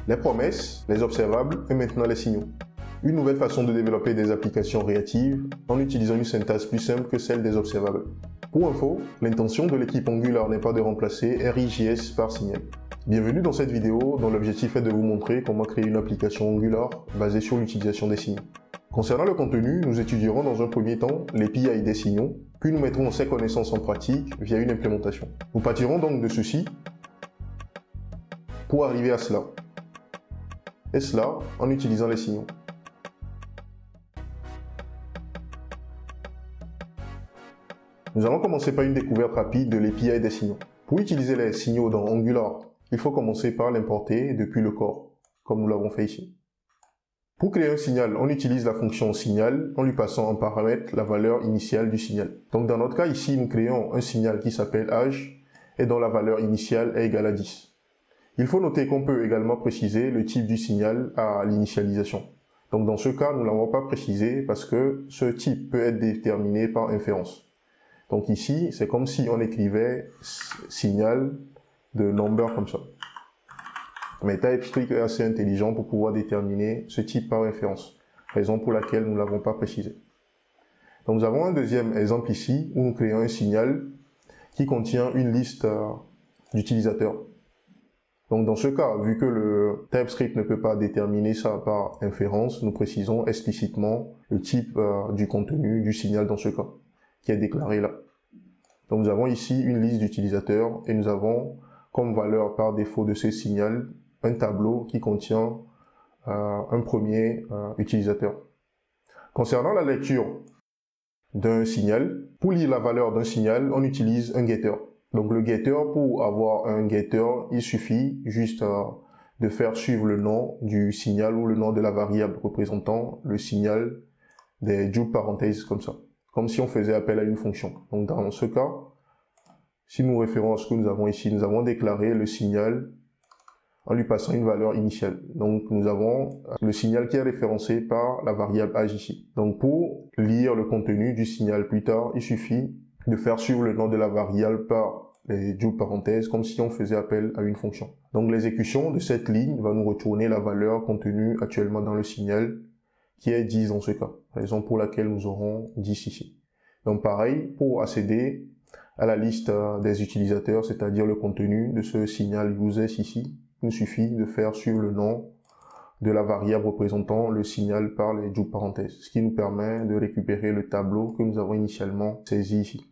Les promesses, les observables et maintenant les signaux. Une nouvelle façon de développer des applications réactives en utilisant une syntaxe plus simple que celle des observables. Pour info, l'intention de l'équipe Angular n'est pas de remplacer RxJS par Signal. Bienvenue dans cette vidéo dont l'objectif est de vous montrer comment créer une application Angular basée sur l'utilisation des signaux. Concernant le contenu, nous étudierons dans un premier temps l'API des signaux, puis nous mettrons ces connaissances en pratique via une implémentation. Nous partirons donc de ceci pour arriver à cela. Et cela en utilisant les signaux. Nous allons commencer par une découverte rapide de l'API des signaux. Pour utiliser les signaux dans Angular, il faut commencer par l'importer depuis le corps, comme nous l'avons fait ici. Pour créer un signal, on utilise la fonction signal en lui passant en paramètre la valeur initiale du signal. Donc dans notre cas ici, nous créons un signal qui s'appelle âge et dont la valeur initiale est égale à 10. Il faut noter qu'on peut également préciser le type du signal à l'initialisation. Donc dans ce cas, nous ne l'avons pas précisé parce que ce type peut être déterminé par inférence. Donc ici, c'est comme si on écrivait signal de number comme ça. Mais TypeScript est assez intelligent pour pouvoir déterminer ce type par référence, raison pour laquelle nous ne l'avons pas précisé. Donc nous avons un deuxième exemple ici où nous créons un signal qui contient une liste d'utilisateurs. Donc dans ce cas, vu que le TypeScript ne peut pas déterminer ça par inférence, nous précisons explicitement le type du contenu du signal dans ce cas, qui est déclaré là. Donc nous avons ici une liste d'utilisateurs et nous avons comme valeur par défaut de ce signal un tableau qui contient un premier utilisateur. Concernant la lecture d'un signal, pour lire la valeur d'un signal, on utilise un getter. Donc le getter, pour avoir un getter, il suffit juste de faire suivre le nom du signal ou le nom de la variable représentant le signal des double parenthèses comme ça, comme si on faisait appel à une fonction. Donc dans ce cas, si nous référons à ce que nous avons ici, nous avons déclaré le signal en lui passant une valeur initiale. Donc nous avons le signal qui est référencé par la variable âge ici. Donc pour lire le contenu du signal plus tard, il suffit de faire suivre le nom de la variable par les double parenthèses comme si on faisait appel à une fonction. Donc l'exécution de cette ligne va nous retourner la valeur contenue actuellement dans le signal qui est 10 dans ce cas, raison pour laquelle nous aurons 10 ici. Donc pareil, pour accéder à la liste des utilisateurs, c'est-à-dire le contenu de ce signal users ici, il nous suffit de faire suivre le nom de la variable représentant le signal par les double parenthèses, ce qui nous permet de récupérer le tableau que nous avons initialement saisi ici.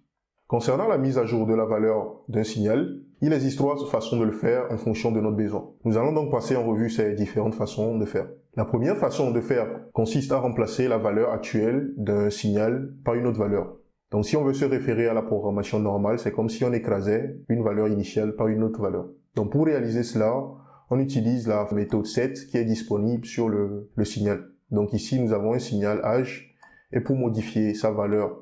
Concernant la mise à jour de la valeur d'un signal, il existe trois façons de le faire en fonction de notre besoin. Nous allons donc passer en revue ces différentes façons de faire. La première façon de faire consiste à remplacer la valeur actuelle d'un signal par une autre valeur. Donc si on veut se référer à la programmation normale, c'est comme si on écrasait une valeur initiale par une autre valeur. Donc pour réaliser cela, on utilise la méthode set qui est disponible sur le signal. Donc ici, nous avons un signal âge et pour modifier sa valeur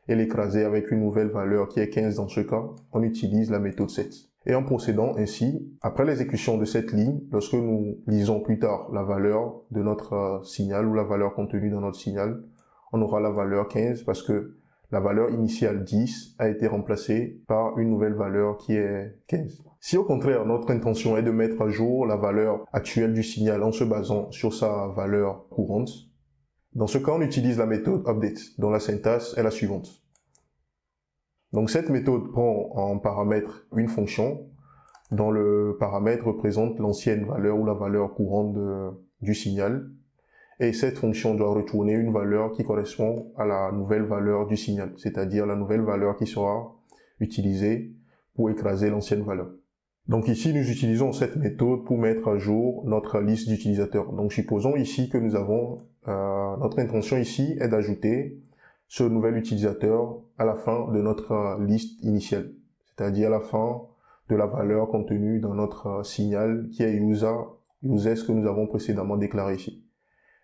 et l'écraser avec une nouvelle valeur qui est 15 dans ce cas, on utilise la méthode set. Et en procédant ainsi, après l'exécution de cette ligne, lorsque nous lisons plus tard la valeur de notre signal ou la valeur contenue dans notre signal, on aura la valeur 15 parce que la valeur initiale 10 a été remplacée par une nouvelle valeur qui est 15. Si au contraire, notre intention est de mettre à jour la valeur actuelle du signal en se basant sur sa valeur courante, dans ce cas, on utilise la méthode update, dont la syntaxe est la suivante. Donc cette méthode prend en paramètre une fonction dont le paramètre représente l'ancienne valeur ou la valeur courante du signal. Et cette fonction doit retourner une valeur qui correspond à la nouvelle valeur du signal, c'est-à-dire la nouvelle valeur qui sera utilisée pour écraser l'ancienne valeur. Donc ici, nous utilisons cette méthode pour mettre à jour notre liste d'utilisateurs. Donc supposons ici que nous avons, notre intention ici est d'ajouter ce nouvel utilisateur à la fin de notre liste initiale, c'est-à-dire à la fin de la valeur contenue dans notre signal qui est users que nous avons précédemment déclaré ici.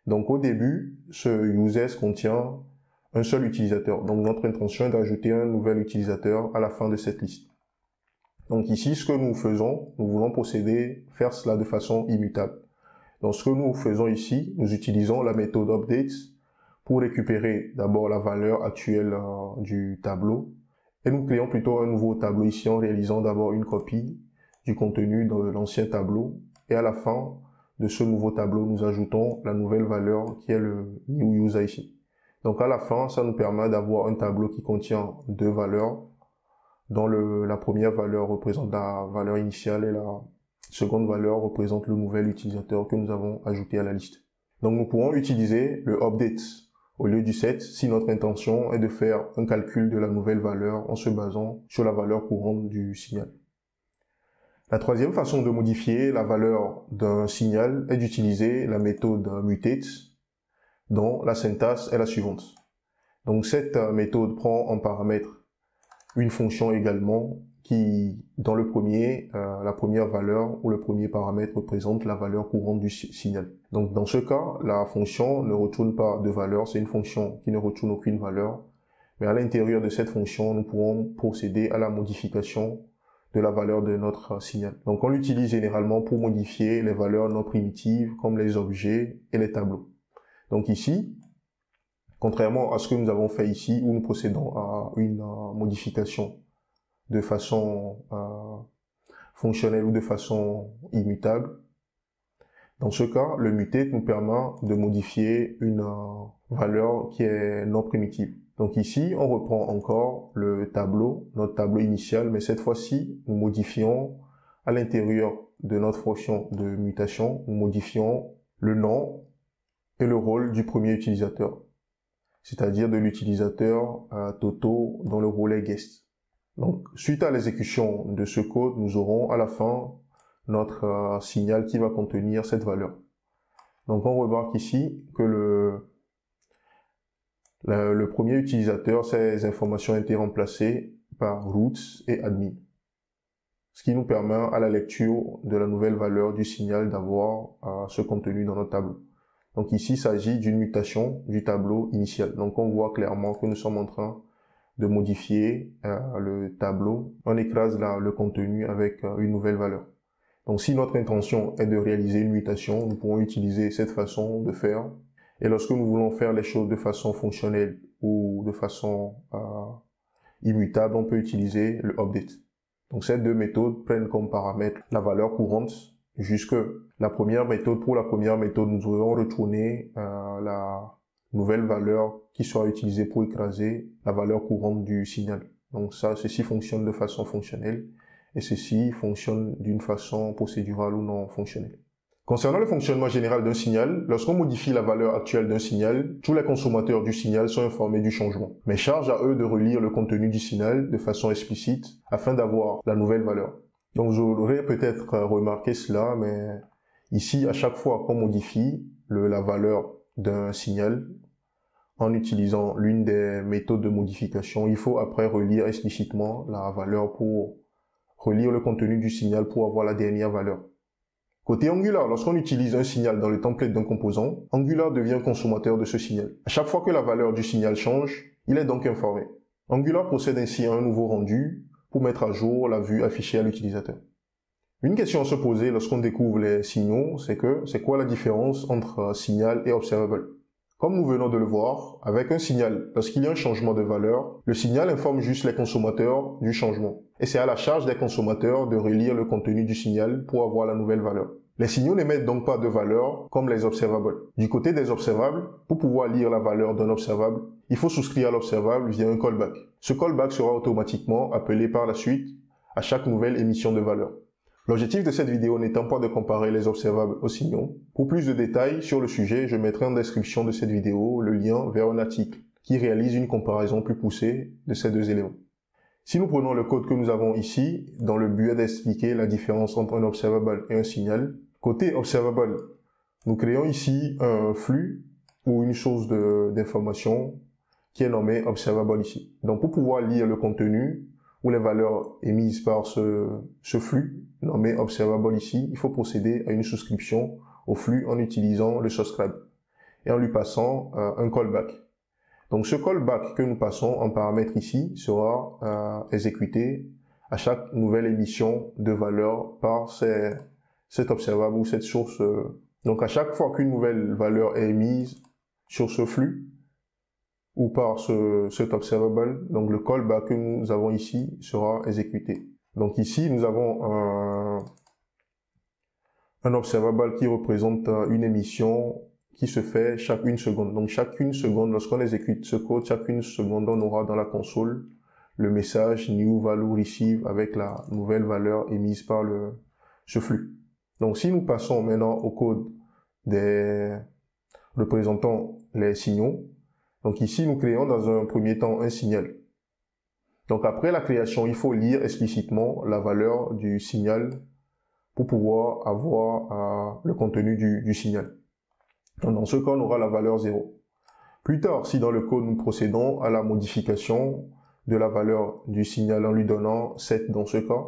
Donc au début, ce users contient un seul utilisateur. Donc notre intention est d'ajouter un nouvel utilisateur à la fin de cette liste. Donc ici, ce que nous faisons, nous voulons faire cela de façon immutable. Donc ce que nous faisons ici, nous utilisons la méthode update pour récupérer d'abord la valeur actuelle du tableau et nous créons plutôt un nouveau tableau ici en réalisant d'abord une copie du contenu de l'ancien tableau et à la fin, de ce nouveau tableau, nous ajoutons la nouvelle valeur qui est le new user ici. Donc à la fin, ça nous permet d'avoir un tableau qui contient deux valeurs, dont la première valeur représente la valeur initiale et la seconde valeur représente le nouvel utilisateur que nous avons ajouté à la liste. Donc nous pourrons utiliser le update au lieu du set si notre intention est de faire un calcul de la nouvelle valeur en se basant sur la valeur courante du signal. La troisième façon de modifier la valeur d'un signal est d'utiliser la méthode mutate, dont la syntaxe est la suivante. Donc cette méthode prend en paramètre une fonction également qui, dans le premier, la première valeur ou le premier paramètre représente la valeur courante du signal. Donc dans ce cas, la fonction ne retourne pas de valeur, c'est une fonction qui ne retourne aucune valeur, mais à l'intérieur de cette fonction, nous pourrons procéder à la modification de la valeur de notre signal. Donc on l'utilise généralement pour modifier les valeurs non primitives comme les objets et les tableaux. Donc ici, contrairement à ce que nous avons fait ici, où nous procédons à une modification de façon fonctionnelle ou de façon immutable, dans ce cas, le mutate nous permet de modifier une valeur qui est non primitive. Donc ici, on reprend encore le tableau, notre tableau initial, mais cette fois-ci, nous modifions à l'intérieur de notre fonction de mutation, nous modifions le nom et le rôle du premier utilisateur, c'est-à-dire de l'utilisateur Toto dont le rôle est guest. Donc, suite à l'exécution de ce code, nous aurons à la fin notre signal qui va contenir cette valeur. Donc, on remarque ici que le premier utilisateur, ces informations ont été remplacées par root et admin, ce qui nous permet à la lecture de la nouvelle valeur du signal d'avoir ce contenu dans notre tableau. Donc ici, il s'agit d'une mutation du tableau initial. Donc on voit clairement que nous sommes en train de modifier le tableau. On écrase le contenu avec une nouvelle valeur. Donc si notre intention est de réaliser une mutation, nous pourrons utiliser cette façon de faire. Et lorsque nous voulons faire les choses de façon fonctionnelle ou de façon immutable, on peut utiliser le update. Donc ces deux méthodes prennent comme paramètre la valeur courante jusque la première méthode. Pour la première méthode, nous aurons retourné la nouvelle valeur qui sera utilisée pour écraser la valeur courante du signal. Donc ceci fonctionne de façon fonctionnelle et ceci fonctionne d'une façon procédurale ou non fonctionnelle. Concernant le fonctionnement général d'un signal, lorsqu'on modifie la valeur actuelle d'un signal, tous les consommateurs du signal sont informés du changement. Mais charge à eux de relire le contenu du signal de façon explicite afin d'avoir la nouvelle valeur. Donc vous aurez peut-être remarqué cela, mais ici, à chaque fois qu'on modifie la valeur d'un signal en utilisant l'une des méthodes de modification, il faut après relire explicitement la valeur pour relire le contenu du signal pour avoir la dernière valeur. Côté Angular, lorsqu'on utilise un signal dans le template d'un composant, Angular devient consommateur de ce signal. À chaque fois que la valeur du signal change, il est donc informé. Angular procède ainsi à un nouveau rendu pour mettre à jour la vue affichée à l'utilisateur. Une question à se poser lorsqu'on découvre les signaux, c'est quoi la différence entre signal et observable? Comme nous venons de le voir, avec un signal, lorsqu'il y a un changement de valeur, le signal informe juste les consommateurs du changement. Et c'est à la charge des consommateurs de relire le contenu du signal pour avoir la nouvelle valeur. Les signaux n'émettent donc pas de valeur comme les observables. Du côté des observables, pour pouvoir lire la valeur d'un observable, il faut souscrire à l'observable via un callback. Ce callback sera automatiquement appelé par la suite à chaque nouvelle émission de valeur. L'objectif de cette vidéo n'étant pas de comparer les observables aux signaux. Pour plus de détails sur le sujet, je mettrai en description de cette vidéo le lien vers un article qui réalise une comparaison plus poussée de ces deux éléments. Si nous prenons le code que nous avons ici, dans le but d'expliquer la différence entre un observable et un signal, côté observable, nous créons ici un flux ou une source d'information qui est nommée observable ici. Donc pour pouvoir lire le contenu ou les valeurs émises par ce flux nommé observable ici, il faut procéder à une souscription au flux en utilisant le subscribe et en lui passant un callback. Donc ce callback que nous passons en paramètre ici sera exécuté à chaque nouvelle émission de valeur par cet observable ou cette source. Donc à chaque fois qu'une nouvelle valeur est émise sur ce flux ou par cet observable, donc le callback que nous avons ici sera exécuté. Donc ici nous avons un observable qui représente une émission qui se fait chaque 1 seconde. Donc chaque 1 seconde, lorsqu'on exécute ce code, chaque 1 seconde, on aura dans la console le message new value receive avec la nouvelle valeur émise par ce flux. Donc si nous passons maintenant au code représentant les signaux, donc ici nous créons dans un premier temps un signal. Donc après la création, il faut lire explicitement la valeur du signal pour pouvoir avoir le contenu du signal. Donc dans ce cas, on aura la valeur 0. Plus tard, si dans le code nous procédons à la modification de la valeur du signal en lui donnant 7 dans ce cas,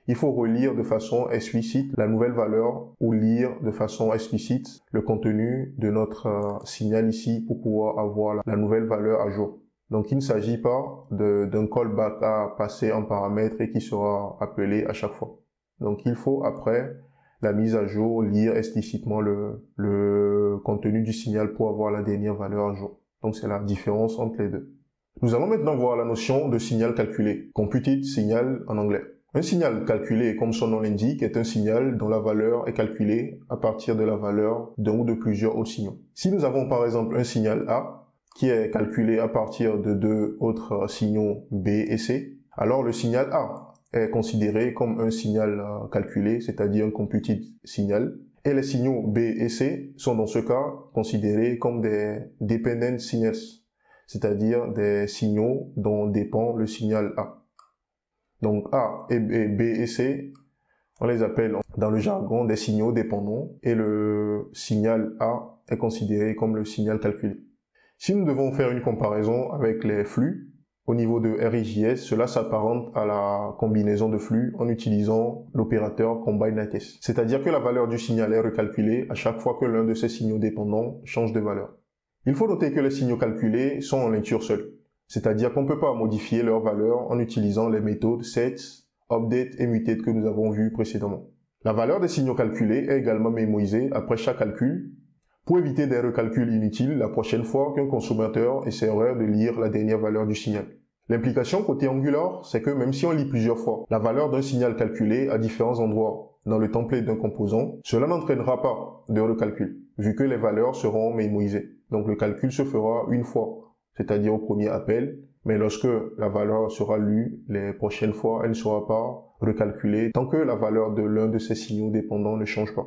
il faut relire de façon explicite la nouvelle valeur ou lire de façon explicite le contenu de notre signal ici pour pouvoir avoir la nouvelle valeur à jour. Donc il ne s'agit pas d'un callback à passer en paramètre et qui sera appelé à chaque fois. Donc il faut après la mise à jour lire explicitement le contenu du signal pour avoir la dernière valeur à jour. Donc c'est la différence entre les deux. Nous allons maintenant voir la notion de signal calculé, computed signal en anglais. Un signal calculé, comme son nom l'indique, est un signal dont la valeur est calculée à partir de la valeur d'un ou de plusieurs autres signaux. Si nous avons par exemple un signal A qui est calculé à partir de 2 autres signaux B et C, alors le signal A est considéré comme un signal calculé, c'est-à-dire un computed signal, et les signaux B et C sont dans ce cas considérés comme des dependent signals, c'est-à-dire des signaux dont dépend le signal A. Donc A et B et C, on les appelle dans le jargon des signaux dépendants, et le signal A est considéré comme le signal calculé. Si nous devons faire une comparaison avec les flux, au niveau de RIJS, cela s'apparente à la combinaison de flux en utilisant l'opérateur combine-lattice. C'est-à-dire que la valeur du signal est recalculée à chaque fois que l'un de ces signaux dépendants change de valeur. Il faut noter que les signaux calculés sont en lecture seule. C'est-à-dire qu'on ne peut pas modifier leur valeur en utilisant les méthodes set, update et mutate que nous avons vues précédemment. La valeur des signaux calculés est également mémorisée après chaque calcul pour éviter des recalculs inutiles la prochaine fois qu'un consommateur essaiera de lire la dernière valeur du signal. L'implication côté Angular, c'est que même si on lit plusieurs fois la valeur d'un signal calculé à différents endroits dans le template d'un composant, cela n'entraînera pas de recalcul, vu que les valeurs seront mémorisées. Donc le calcul se fera une fois, c'est-à-dire au premier appel, mais lorsque la valeur sera lue, les prochaines fois, elle ne sera pas recalculée tant que la valeur de l'un de ces signaux dépendants ne change pas.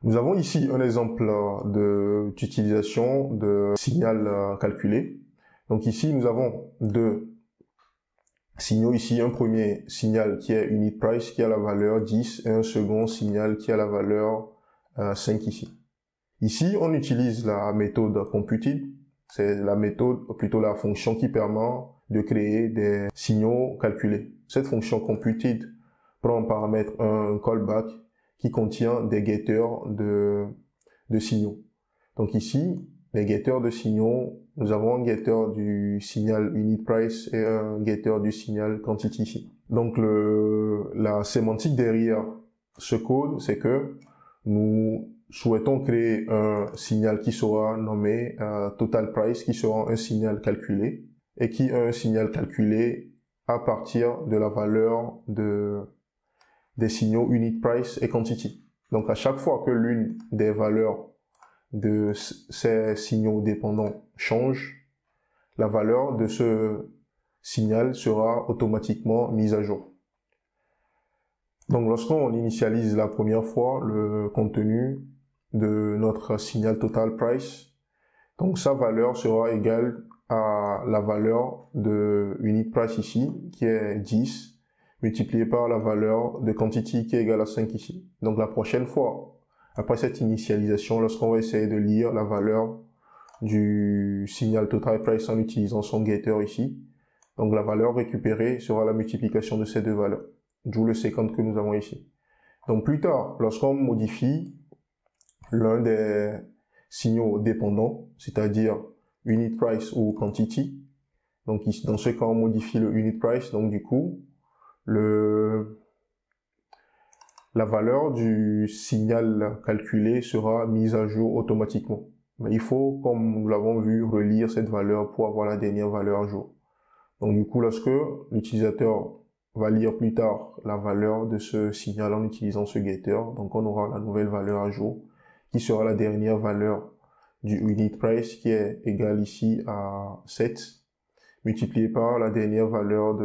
Nous avons ici un exemple d'utilisation de signal calculé. Donc ici, nous avons 2 signaux ici. Un premier signal qui est unit price qui a la valeur 10 et un second signal qui a la valeur 5 ici. Ici, on utilise la méthode computed. C'est la méthode, plutôt la fonction qui permet de créer des signaux calculés. Cette fonction computed prend en paramètre un callback qui contient des getters de signaux. Donc ici, les getters de signaux, nous avons un getter du signal unit price et un getter du signal quantity ici. Donc la sémantique derrière ce code, c'est que nous souhaitons créer un signal qui sera nommé total price, qui sera un signal calculé et qui est un signal calculé à partir de la valeur des signaux unit price et quantity. Donc à chaque fois que l'une des valeurs de ces signaux dépendants change, la valeur de ce signal sera automatiquement mise à jour. Donc lorsqu'on initialise la première fois le contenu de notre signal total price, donc sa valeur sera égale à la valeur de unit price ici, qui est 10, multiplié par la valeur de quantity qui est égale à 5 ici. Donc la prochaine fois, après cette initialisation, lorsqu'on va essayer de lire la valeur du signal total price en utilisant son getter ici, donc la valeur récupérée sera la multiplication de ces 2 valeurs, d'où le séquent que nous avons ici. Donc plus tard, lorsqu'on modifie l'un des signaux dépendants, c'est-à-dire unit price ou quantity, donc ici, dans ce cas on modifie le unit price, donc du coup, la valeur du signal calculé sera mise à jour automatiquement. Mais il faut, comme nous l'avons vu, relire cette valeur pour avoir la dernière valeur à jour. Donc du coup, lorsque l'utilisateur va lire plus tard la valeur de ce signal en utilisant ce getter. Donc on aura la nouvelle valeur à jour qui sera la dernière valeur du unit price qui est égale ici à 7 multiplié par la dernière valeur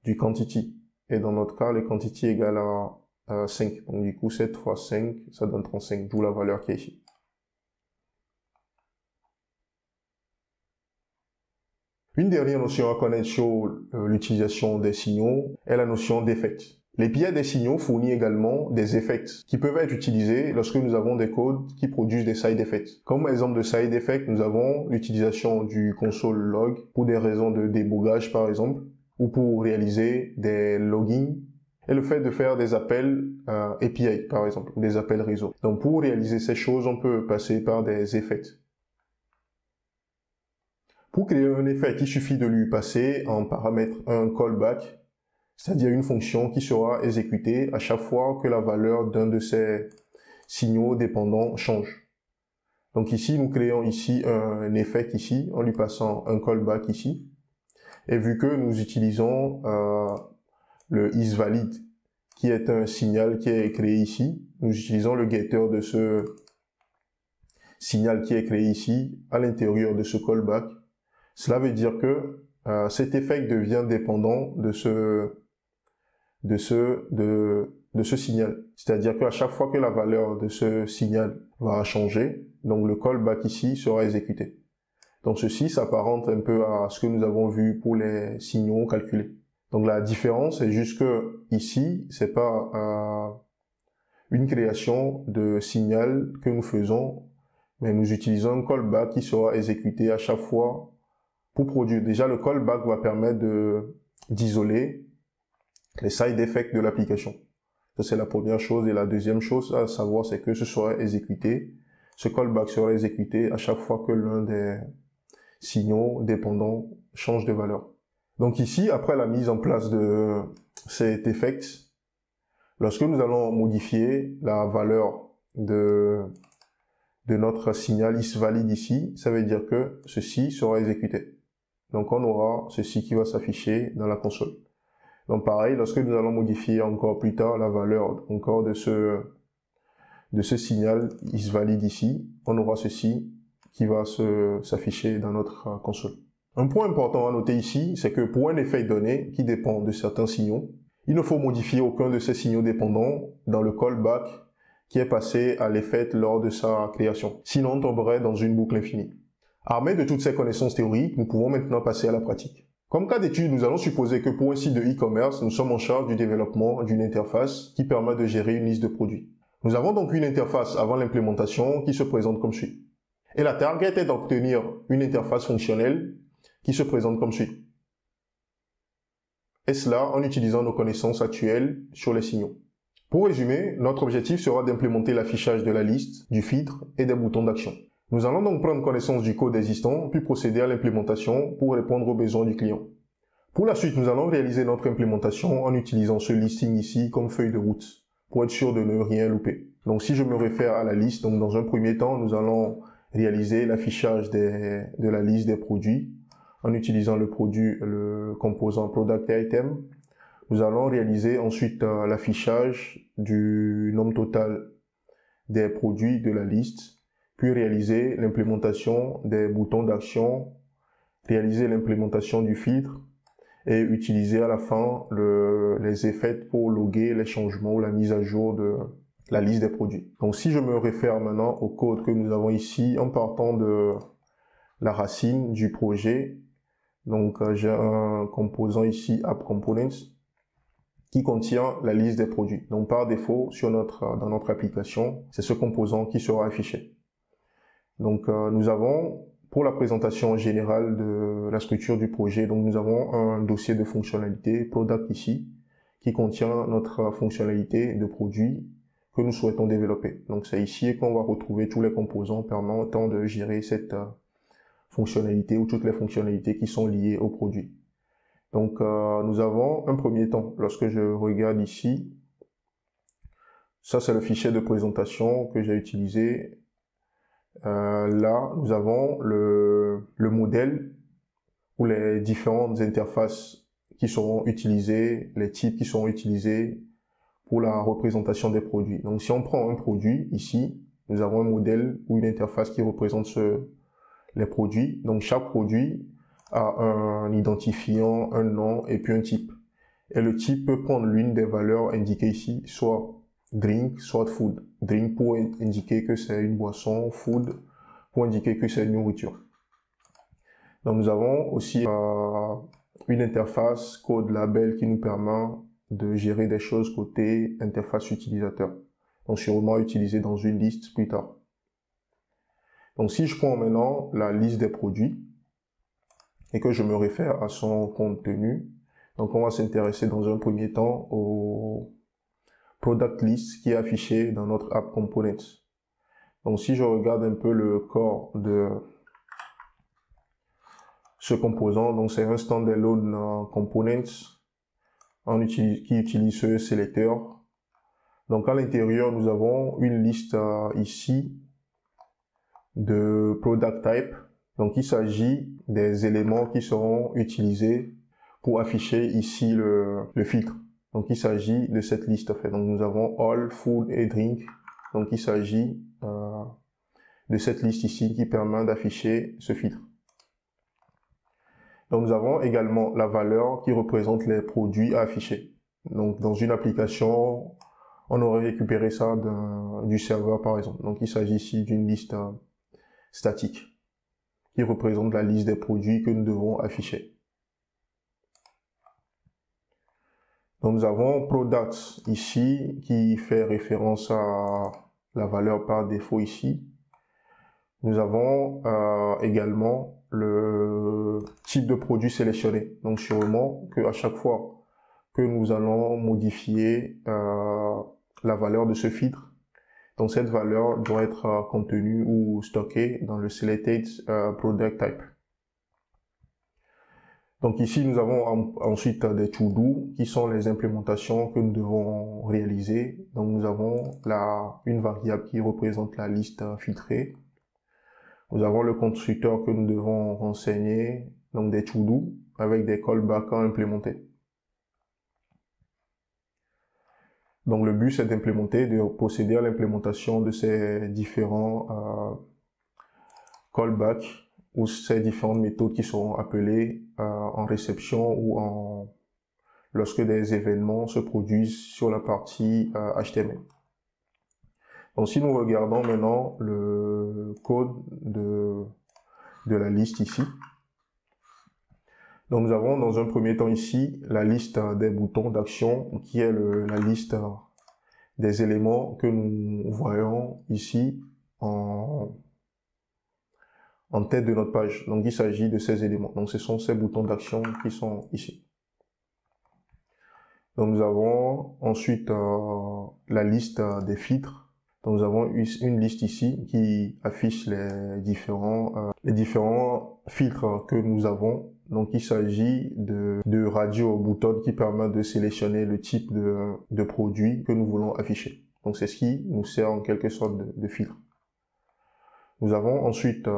du quantity. Et dans notre cas, le quantity est égal à 5. Donc du coup 7 fois 5, ça donne 35, d'où la valeur qui est ici. Une dernière notion à connaître sur l'utilisation des signaux est la notion d'effect. L'API des signaux fournit également des effects qui peuvent être utilisés lorsque nous avons des codes qui produisent des side effects. Comme exemple de side effect, nous avons l'utilisation du console log pour des raisons de débogage par exemple, ou pour réaliser des logins, et le fait de faire des appels API par exemple, ou des appels réseau. Donc pour réaliser ces choses, on peut passer par des effects. Pour créer un effet, il suffit de lui passer en paramètre un callback, c'est-à-dire une fonction qui sera exécutée à chaque fois que la valeur d'un de ces signaux dépendants change. Donc ici, nous créons ici un effet ici, en lui passant un callback ici. Et vu que nous utilisons le isValid, qui est un signal qui est créé ici, nous utilisons le getter de ce signal qui est créé ici à l'intérieur de ce callback. Cela veut dire que cet effet devient dépendant de ce signal. C'est-à-dire qu'à chaque fois que la valeur de ce signal va changer, donc le callback ici sera exécuté. Donc ceci s'apparente un peu à ce que nous avons vu pour les signaux calculés. Donc la différence est juste que ici, c'est pas une création de signal que nous faisons, mais nous utilisons un callback qui sera exécuté à chaque fois pour produire. Déjà, le callback va permettre d'isoler les side effects de l'application. Ça, c'est la première chose. Et la deuxième chose à savoir, c'est que ce callback sera exécuté à chaque fois que l'un des signaux dépendants change de valeur. Donc ici, après la mise en place de cet effect, lorsque nous allons modifier la valeur de notre signal isValid ici, ça veut dire que ceci sera exécuté. Donc on aura ceci qui va s'afficher dans la console. Donc pareil, lorsque nous allons modifier encore plus tard la valeur encore de ce signal isValid ici, on aura ceci qui va s'afficher dans notre console. Un point important à noter ici, c'est que pour un effet donné qui dépend de certains signaux, il ne faut modifier aucun de ces signaux dépendants dans le callback qui est passé à l'effet lors de sa création. Sinon, on tomberait dans une boucle infinie. Armés de toutes ces connaissances théoriques, nous pouvons maintenant passer à la pratique. Comme cas d'étude, nous allons supposer que pour un site de e-commerce, nous sommes en charge du développement d'une interface qui permet de gérer une liste de produits. Nous avons donc une interface avant l'implémentation qui se présente comme suit. Et la target est d'obtenir une interface fonctionnelle qui se présente comme suit. Et cela en utilisant nos connaissances actuelles sur les signaux. Pour résumer, notre objectif sera d'implémenter l'affichage de la liste, du filtre et des boutons d'action. Nous allons donc prendre connaissance du code existant, puis procéder à l'implémentation pour répondre aux besoins du client. Pour la suite, nous allons réaliser notre implémentation en utilisant ce listing ici comme feuille de route, pour être sûr de ne rien louper. Donc si je me réfère à la liste, donc dans un premier temps, nous allons réaliser l'affichage de la liste des produits en utilisant le composant Product Item. Nous allons réaliser ensuite l'affichage du nombre total des produits de la liste, puis réaliser l'implémentation des boutons d'action, réaliser l'implémentation du filtre et utiliser à la fin les effets pour loguer les changements ou la mise à jour de la liste des produits. Donc si je me réfère maintenant au code que nous avons ici en partant de la racine du projet, donc j'ai un composant ici App Components qui contient la liste des produits. Donc par défaut, dans notre application, c'est ce composant qui sera affiché. Donc nous avons, pour la présentation générale de la structure du projet, donc nous avons un dossier de fonctionnalité Product ici, qui contient notre fonctionnalité de produit que nous souhaitons développer. Donc c'est ici qu'on va retrouver tous les composants permettant de gérer cette fonctionnalité ou toutes les fonctionnalités qui sont liées au produit. Donc nous avons un premier temps, lorsque je regarde ici, ça c'est le fichier de présentation que j'ai utilisé. Là, nous avons le modèle ou les différentes interfaces qui seront utilisés, les types qui seront utilisés pour la représentation des produits. Donc si on prend un produit, ici, nous avons un modèle ou une interface qui représente les produits. Donc chaque produit a un identifiant, un nom et puis un type. Et le type peut prendre l'une des valeurs indiquées ici, soit drink, soit food. Drink pour indiquer que c'est une boisson, food pour indiquer que c'est une nourriture. Donc nous avons aussi une interface code label qui nous permet de gérer des choses côté interface utilisateur. Donc sûrement utilisé dans une liste plus tard. Donc si je prends maintenant la liste des produits et que je me réfère à son contenu, donc on va s'intéresser dans un premier temps au product list qui est affiché dans notre app components. Donc si je regarde un peu le corps de ce composant, donc c'est un standalone components qui utilise ce sélecteur. Donc à l'intérieur, nous avons une liste ici de product type. Donc il s'agit des éléments qui seront utilisés pour afficher ici le filtre. Donc il s'agit de cette liste en fait. Donc nous avons all, food et drink. Donc il s'agit de cette liste ici qui permet d'afficher ce filtre. Donc nous avons également la valeur qui représente les produits à afficher. Donc dans une application, on aurait récupéré ça du serveur par exemple. Donc il s'agit ici d'une liste statique qui représente la liste des produits que nous devons afficher. Donc nous avons product ici qui fait référence à la valeur par défaut ici. Nous avons également le type de produit sélectionné. Donc sûrement qu'à chaque fois que nous allons modifier la valeur de ce filtre, donc cette valeur doit être contenue ou stockée dans le selected product type. Donc ici nous avons ensuite des to-do qui sont les implémentations que nous devons réaliser. Donc nous avons une variable qui représente la liste filtrée. Nous avons le constructeur que nous devons renseigner, donc des to-do avec des callbacks à implémenter. Donc le but c'est d'implémenter, de procéder à l'implémentation de ces différents callbacks ou ces différentes méthodes qui seront appelées en réception ou lorsque des événements se produisent sur la partie HTML. Donc si nous regardons maintenant le code de la liste ici, donc nous avons dans un premier temps ici la liste des boutons d'action qui est la liste des éléments que nous voyons ici en tête de notre page. Donc il s'agit de ces éléments. Donc ce sont ces boutons d'action qui sont ici. Donc nous avons ensuite la liste des filtres. Donc nous avons une liste ici qui affiche les différents filtres que nous avons. Donc il s'agit de radio button qui permet de sélectionner le type de produit que nous voulons afficher. Donc c'est ce qui nous sert en quelque sorte de filtre. Nous avons ensuite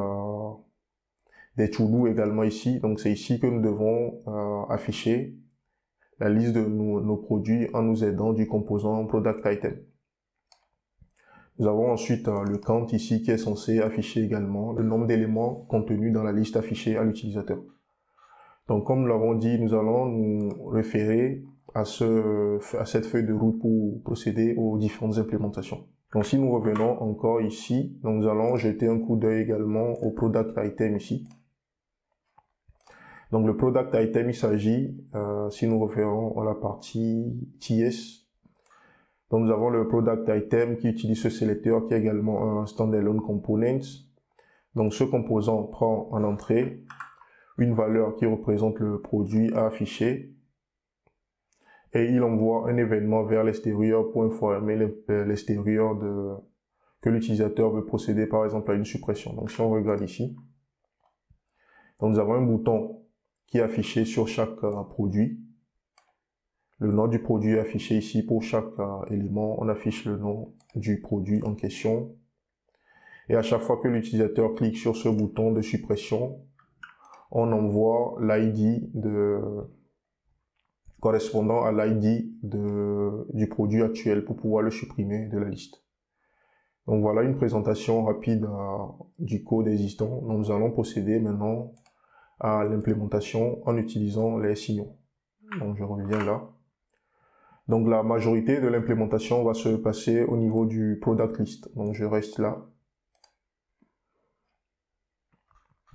des to-do également ici. Donc c'est ici que nous devons afficher la liste de nos produits en nous aidant du composant product item. Nous avons ensuite le count ici qui est censé afficher également le nombre d'éléments contenus dans la liste affichée à l'utilisateur. Donc comme nous l'avons dit, nous allons nous référer à cette feuille de route pour procéder aux différentes implémentations. Donc si nous revenons encore ici, donc nous allons jeter un coup d'œil également au product item ici. Donc le product item, il s'agit, si nous référons à la partie TS, donc nous avons le product item qui utilise ce sélecteur qui est également un standalone component. Donc ce composant prend en entrée une valeur qui représente le produit à afficher et il envoie un événement vers l'extérieur pour informer l'extérieur que l'utilisateur veut procéder par exemple à une suppression. Donc si on regarde ici, donc nous avons un bouton qui est affiché sur chaque produit. Le nom du produit est affiché ici pour chaque élément. On affiche le nom du produit en question. Et à chaque fois que l'utilisateur clique sur ce bouton de suppression, on envoie l'ID correspondant à l'ID du produit actuel pour pouvoir le supprimer de la liste. Donc voilà une présentation rapide du code existant. Donc nous allons procéder maintenant à l'implémentation en utilisant les signaux. Donc je reviens là. Donc la majorité de l'implémentation va se passer au niveau du product list. Donc je reste là.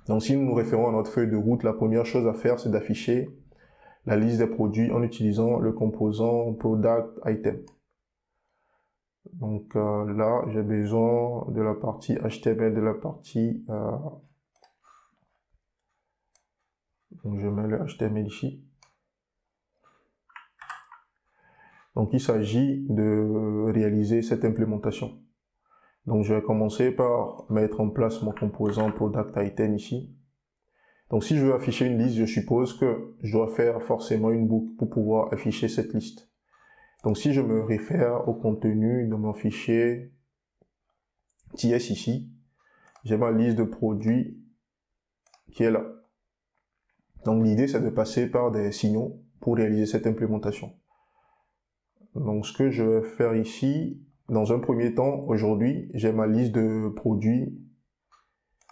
Donc si nous nous référons à notre feuille de route, la première chose à faire, c'est d'afficher la liste des produits en utilisant le composant product item. Donc là, j'ai besoin de la partie HTML, de la partie... donc je mets le HTML ici. Donc il s'agit de réaliser cette implémentation. Donc je vais commencer par mettre en place mon composant product item ici. Donc si je veux afficher une liste, je suppose que je dois faire forcément une boucle pour pouvoir afficher cette liste. Donc si je me réfère au contenu de mon fichier TS ici, j'ai ma liste de produits qui est là. Donc l'idée c'est de passer par des signaux pour réaliser cette implémentation. Donc ce que je vais faire ici, dans un premier temps, aujourd'hui, j'ai ma liste de produits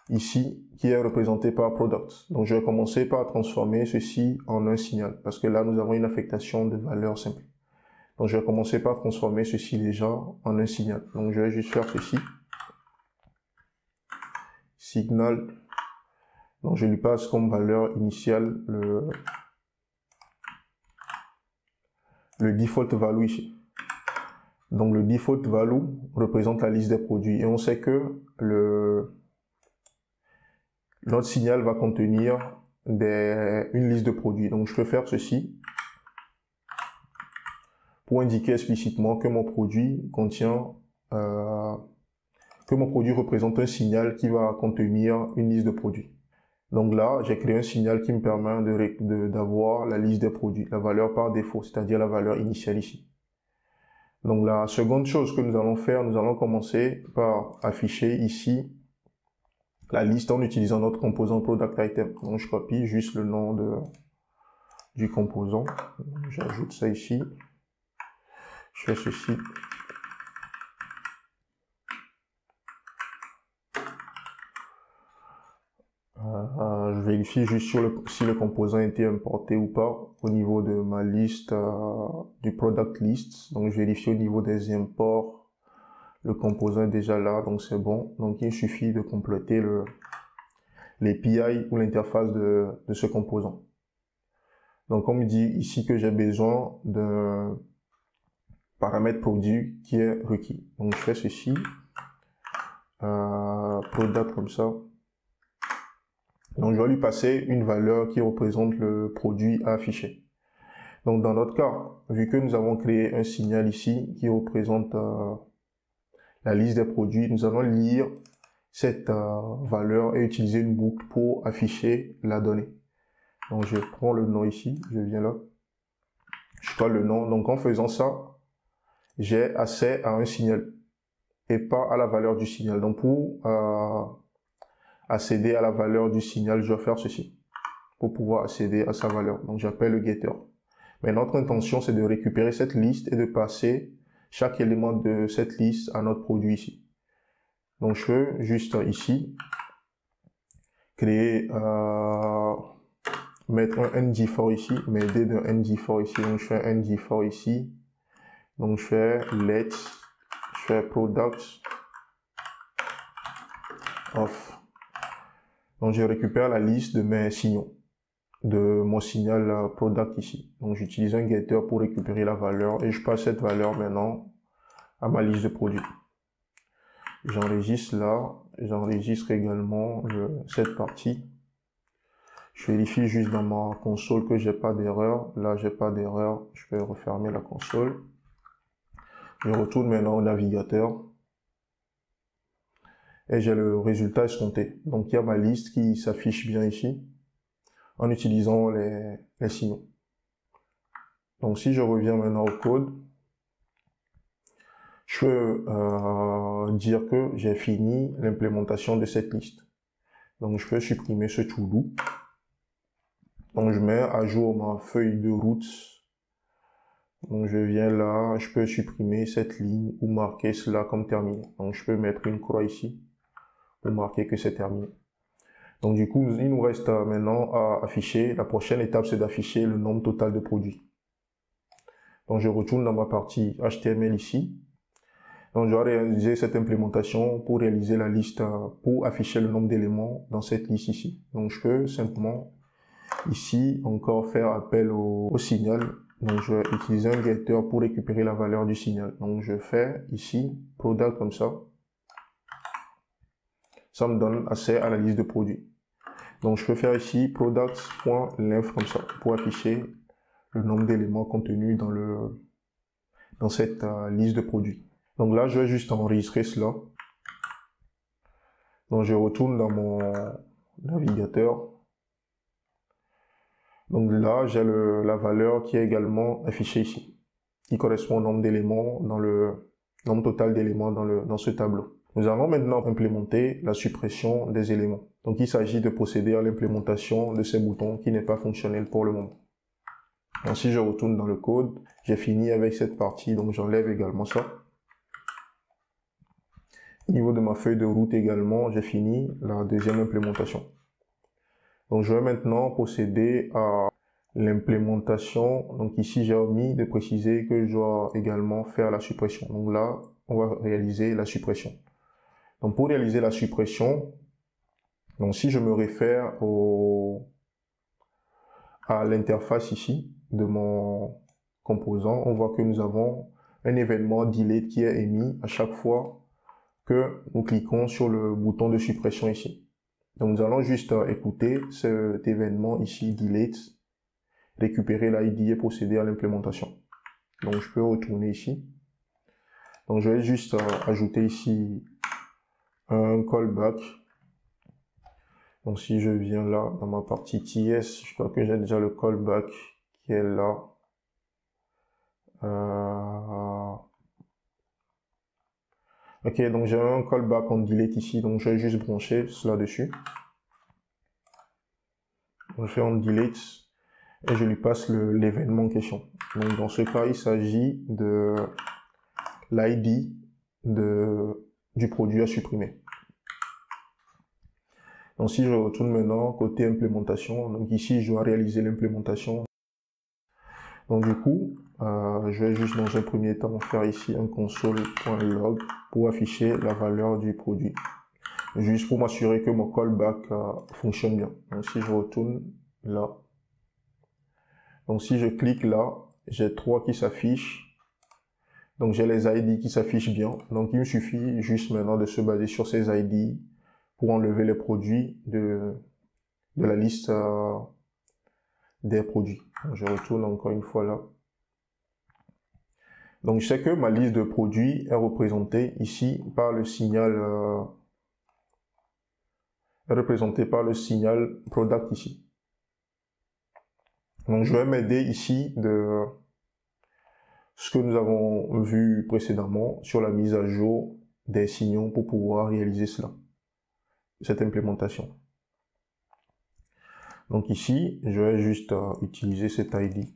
ici qui est représentée par product. Donc je vais commencer par transformer ceci en un signal parce que là nous avons une affectation de valeur simple. Donc je vais commencer par transformer ceci déjà en un signal. Donc je vais juste faire ceci. Signal. Donc je lui passe comme valeur initiale le default value ici. Donc le default value représente la liste des produits et on sait que notre signal va contenir une liste de produits. Donc je peux faire ceci pour indiquer explicitement que mon produit contient que mon produit représente un signal qui va contenir une liste de produits. Donc là, j'ai créé un signal qui me permet d'avoir la liste des produits, la valeur par défaut, c'est-à-dire la valeur initiale ici. Donc la seconde chose que nous allons faire, nous allons commencer par afficher ici la liste en utilisant notre composant product item. Donc je copie juste le nom du composant, j'ajoute ça ici, je fais ceci. Je vérifie juste si le composant a été importé ou pas au niveau de ma liste du product list. Donc je vérifie au niveau des imports, le composant est déjà là, donc c'est bon. Donc il suffit de compléter l'API ou l'interface de ce composant. Donc on me dit ici que j'ai besoin d'un paramètre produit qui est requis. Donc je fais ceci, product comme ça. Donc je vais lui passer une valeur qui représente le produit à afficher. Donc dans notre cas, vu que nous avons créé un signal ici qui représente la liste des produits, nous allons lire cette valeur et utiliser une boucle pour afficher la donnée. Donc je prends le nom ici, je viens là, je colle le nom. Donc en faisant ça, j'ai accès à un signal et pas à la valeur du signal. Donc pour accéder à la valeur du signal, je dois faire ceci pour pouvoir accéder à sa valeur. Donc j'appelle le getter. Mais notre intention, c'est de récupérer cette liste et de passer chaque élément de cette liste à notre produit ici. Donc je peux juste ici créer, mettre un NG4 ici, m'aider d'un NG4 ici. Donc je fais un NG4 ici. Donc je fais let, je fais product of. Donc je récupère la liste de mes signaux, de mon signal product ici. Donc j'utilise un getter pour récupérer la valeur et je passe cette valeur maintenant à ma liste de produits. J'enregistre là, j'enregistre également cette partie. Je vérifie juste dans ma console que j'ai pas d'erreur. Là j'ai pas d'erreur, je vais refermer la console. Je retourne maintenant au navigateur. Et j'ai le résultat escompté. Donc il y a ma liste qui s'affiche bien ici en utilisant les signaux. Donc si je reviens maintenant au code, je peux dire que j'ai fini l'implémentation de cette liste. Donc je peux supprimer ce to-do. Donc je mets à jour ma feuille de route Donc je viens là, je peux supprimer cette ligne ou marquer cela comme terminé. Donc je peux mettre une croix ici pour marquer que c'est terminé. Donc du coup, il nous reste maintenant à afficher. La prochaine étape, c'est d'afficher le nombre total de produits. Donc je retourne dans ma partie HTML ici. Donc je vais réaliser cette implémentation pour réaliser la liste, pour afficher le nombre d'éléments dans cette liste ici. Donc je peux simplement ici encore faire appel au signal. Donc je vais utiliser un getter pour récupérer la valeur du signal. Donc je fais ici product comme ça. Ça me donne accès à la liste de produits. Donc je peux faire ici products.length comme ça pour afficher le nombre d'éléments contenus dans cette liste de produits. Donc là je vais juste enregistrer cela. Donc je retourne dans mon navigateur. Donc là j'ai la valeur qui est également affichée ici, qui correspond au nombre d'éléments dans le nombre total d'éléments dans ce tableau. Nous allons maintenant implémenter la suppression des éléments. Donc il s'agit de procéder à l'implémentation de ces boutons qui n'est pas fonctionnel pour le moment. Donc si je retourne dans le code, j'ai fini avec cette partie, donc j'enlève également ça. Au niveau de ma feuille de route également, j'ai fini la deuxième implémentation. Donc je vais maintenant procéder à l'implémentation. Donc ici j'ai omis de préciser que je dois également faire la suppression. Donc là, on va réaliser la suppression. Donc pour réaliser la suppression, donc si je me réfère à l'interface ici de mon composant, on voit que nous avons un événement delete qui est émis à chaque fois que nous cliquons sur le bouton de suppression ici. Donc nous allons juste écouter cet événement ici delete, récupérer l'ID et procéder à l'implémentation. Donc je peux retourner ici. Donc je vais juste ajouter ici un callback. Donc si je viens là dans ma partie TS, je crois que j'ai déjà le callback qui est là. Ok, donc j'ai un callback en delete ici, donc je vais juste brancher cela dessus. Je fais en delete et je lui passe l'événement en question. Donc dans ce cas, il s'agit de l'ID du produit à supprimer. Donc si je retourne maintenant côté implémentation, donc ici je dois réaliser l'implémentation. Donc du coup, je vais juste dans un premier temps faire ici un console.log pour afficher la valeur du produit. Juste pour m'assurer que mon callback fonctionne bien. Donc si je retourne là, donc si je clique là, j'ai 3 qui s'affichent. Donc j'ai les ID qui s'affichent bien. Donc il me suffit juste maintenant de se baser sur ces ID pour enlever les produits de la liste des produits. Donc, je retourne encore une fois là. Donc je sais que ma liste de produits est représentée ici par le signal product ici. Donc je vais m'aider ici de ce que nous avons vu précédemment sur la mise à jour des signaux pour pouvoir réaliser cela, cette implémentation. Donc ici, je vais juste utiliser cet ID.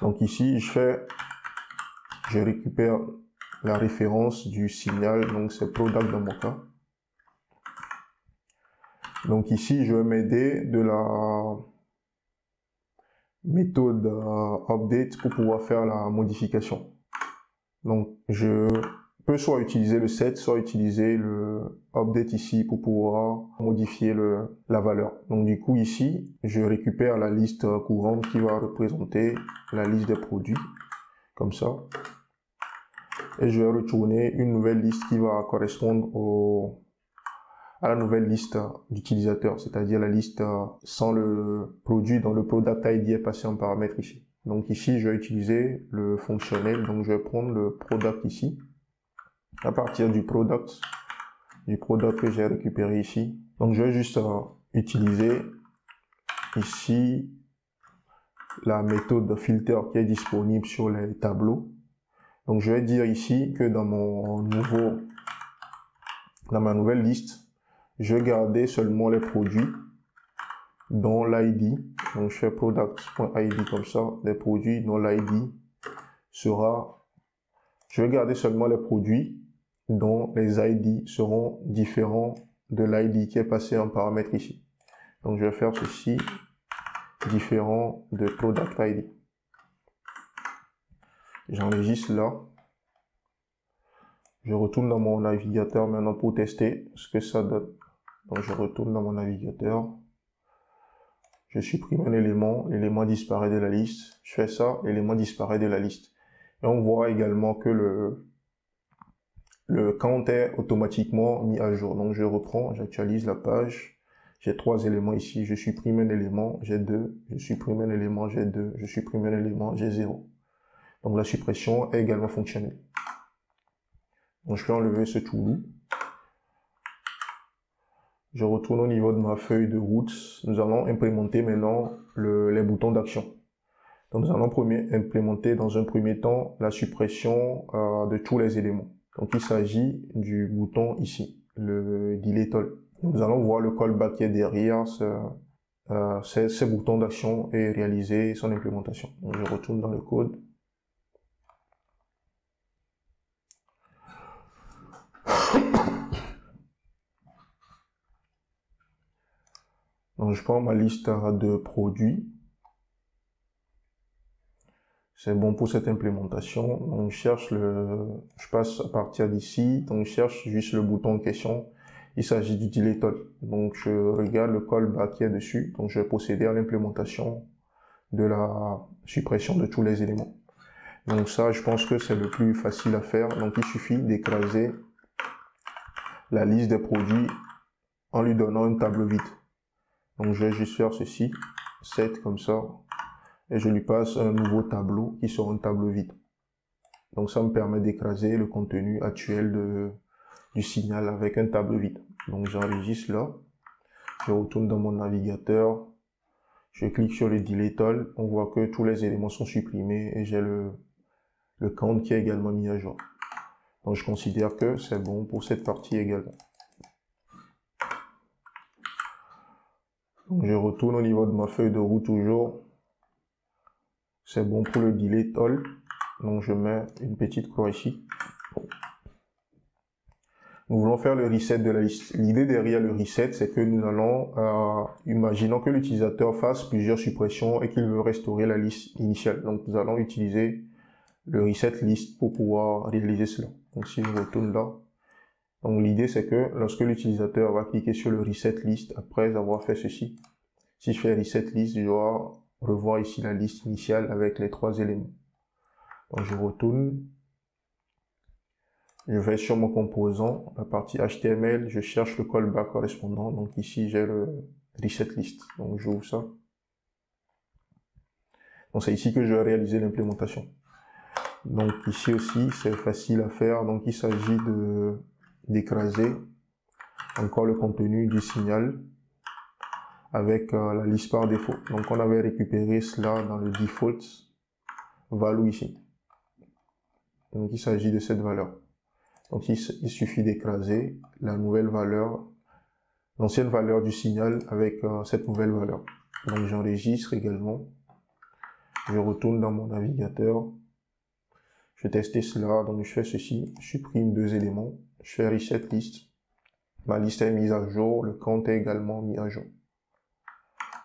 Donc ici, je récupère la référence du signal, donc c'est product dans mon cas. Donc ici, je vais m'aider de la méthode update pour pouvoir faire la modification. Donc je peux soit utiliser le set, soit utiliser le update ici pour pouvoir modifier la valeur. Donc du coup ici, je récupère la liste courante qui va représenter la liste des produits, comme ça. Et je vais retourner une nouvelle liste qui va correspondre à la nouvelle liste d'utilisateurs, c'est-à-dire la liste sans le produit dont le product ID est passé en paramètre ici. Donc ici, je vais utiliser le fonctionnel, donc je vais prendre le product ici, à partir du product que j'ai récupéré ici. Donc je vais juste utiliser ici la méthode filter qui est disponible sur les tableaux. Donc je vais dire ici que dans ma nouvelle liste, je vais garder seulement les produits dont l'ID, donc je fais product.id comme ça, des produits dont l'ID sera, je vais garder seulement les produits dont les ID seront différents de l'ID qui est passé en paramètre ici. Donc je vais faire ceci, différent de product ID. J'enregistre là. Je retourne dans mon navigateur maintenant pour tester ce que ça donne. Donc je retourne dans mon navigateur. Je supprime un élément, l'élément disparaît de la liste. Je fais ça, l'élément disparaît de la liste. Et on voit également que le count est automatiquement mis à jour. Donc je reprends, j'actualise la page. J'ai 3 éléments ici. Je supprime un élément, j'ai 2. Je supprime un élément, j'ai 2. Je supprime un élément, j'ai 0. Donc la suppression est également fonctionnelle. Donc je vais enlever ce to-do. Je retourne au niveau de ma feuille de routes. Nous allons implémenter maintenant les boutons d'action. Donc nous allons implémenter dans un premier temps la suppression de tous les éléments. Donc il s'agit du bouton ici, le delete all. Nous allons voir le callback qui est derrière ces boutons d'action et réaliser son implémentation. Donc je retourne dans le code. Donc je prends ma liste de produits. C'est bon pour cette implémentation. Donc je passe à partir d'ici. Donc je cherche juste le bouton en question. Il s'agit du delete all. Donc je regarde le callback qui est dessus. Donc je vais procéder à l'implémentation de la suppression de tous les éléments. Donc ça, je pense que c'est le plus facile à faire. Donc il suffit d'écraser la liste des produits en lui donnant un tableau vide. Donc je vais juste faire ceci, set comme ça, et je lui passe un nouveau tableau qui sera un tableau vide. Donc ça me permet d'écraser le contenu actuel du signal avec un tableau vide. Donc j'enregistre là, je retourne dans mon navigateur, je clique sur le delete all, on voit que tous les éléments sont supprimés et j'ai le count qui est également mis à jour. Donc je considère que c'est bon pour cette partie également. Donc je retourne au niveau de ma feuille de route toujours. C'est bon pour le delete all. Donc je mets une petite croix ici. Nous voulons faire le reset de la liste. L'idée derrière le reset, c'est que nous allons, imaginons que l'utilisateur fasse plusieurs suppressions et qu'il veut restaurer la liste initiale. Donc nous allons utiliser le reset list pour pouvoir réaliser cela. Donc si je retourne là, donc l'idée c'est que lorsque l'utilisateur va cliquer sur le reset list après avoir fait ceci, si je fais reset list, je dois revoir ici la liste initiale avec les 3 éléments. Donc je retourne, je vais sur mon composant, la partie HTML, je cherche le callback correspondant. Donc ici j'ai le reset list. Donc j'ouvre ça. Donc c'est ici que je vais réaliser l'implémentation. Donc ici aussi c'est facile à faire. Donc il s'agit d'écraser encore le contenu du signal avec la liste par défaut. Donc on avait récupéré cela dans le default value ici. Donc il s'agit de cette valeur. Donc il suffit d'écraser la nouvelle valeur, l'ancienne valeur du signal avec cette nouvelle valeur. Donc j'enregistre également. Je retourne dans mon navigateur. Je vais tester cela. Donc je fais ceci. Je supprime 2 éléments. Je fais reset list. Ma liste est mise à jour. Le count est également mis à jour.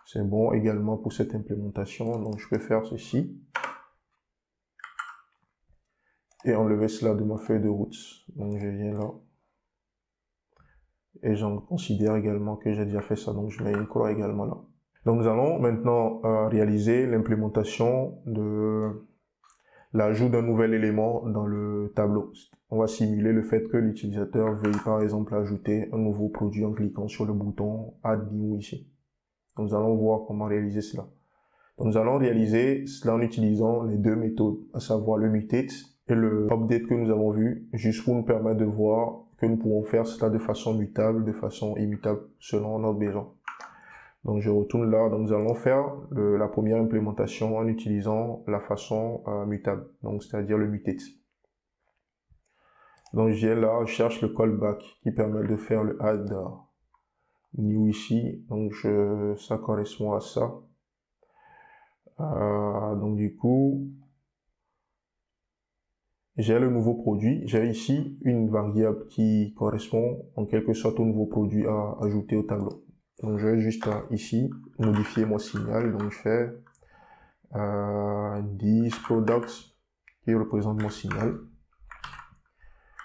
C'est bon également pour cette implémentation. Donc je peux faire ceci. Et enlever cela de ma feuille de route. Donc je viens là. Et j'en considère également que j'ai déjà fait ça. Donc je mets une croix également là. Donc nous allons maintenant réaliser l'implémentation de l'ajout d'un nouvel élément dans le tableau. On va simuler le fait que l'utilisateur veuille par exemple ajouter un nouveau produit en cliquant sur le bouton Add New ici. Donc nous allons voir comment réaliser cela. Donc nous allons réaliser cela en utilisant les 2 méthodes, à savoir le mutate et le update que nous avons vu, juste pour nous permettre de voir que nous pouvons faire cela de façon mutable, de façon immutable, selon notre besoin. Donc je retourne là, donc nous allons faire la première implémentation en utilisant la façon mutable, donc c'est-à-dire le mutate. Donc je viens là, je cherche le callback qui permet de faire le add new ici, donc ça correspond à ça. Donc du coup, j'ai le nouveau produit, j'ai ici une variable qui correspond en quelque sorte au nouveau produit à ajouter au tableau. Donc je vais juste ici modifier mon signal, donc je fais this products qui représente mon signal.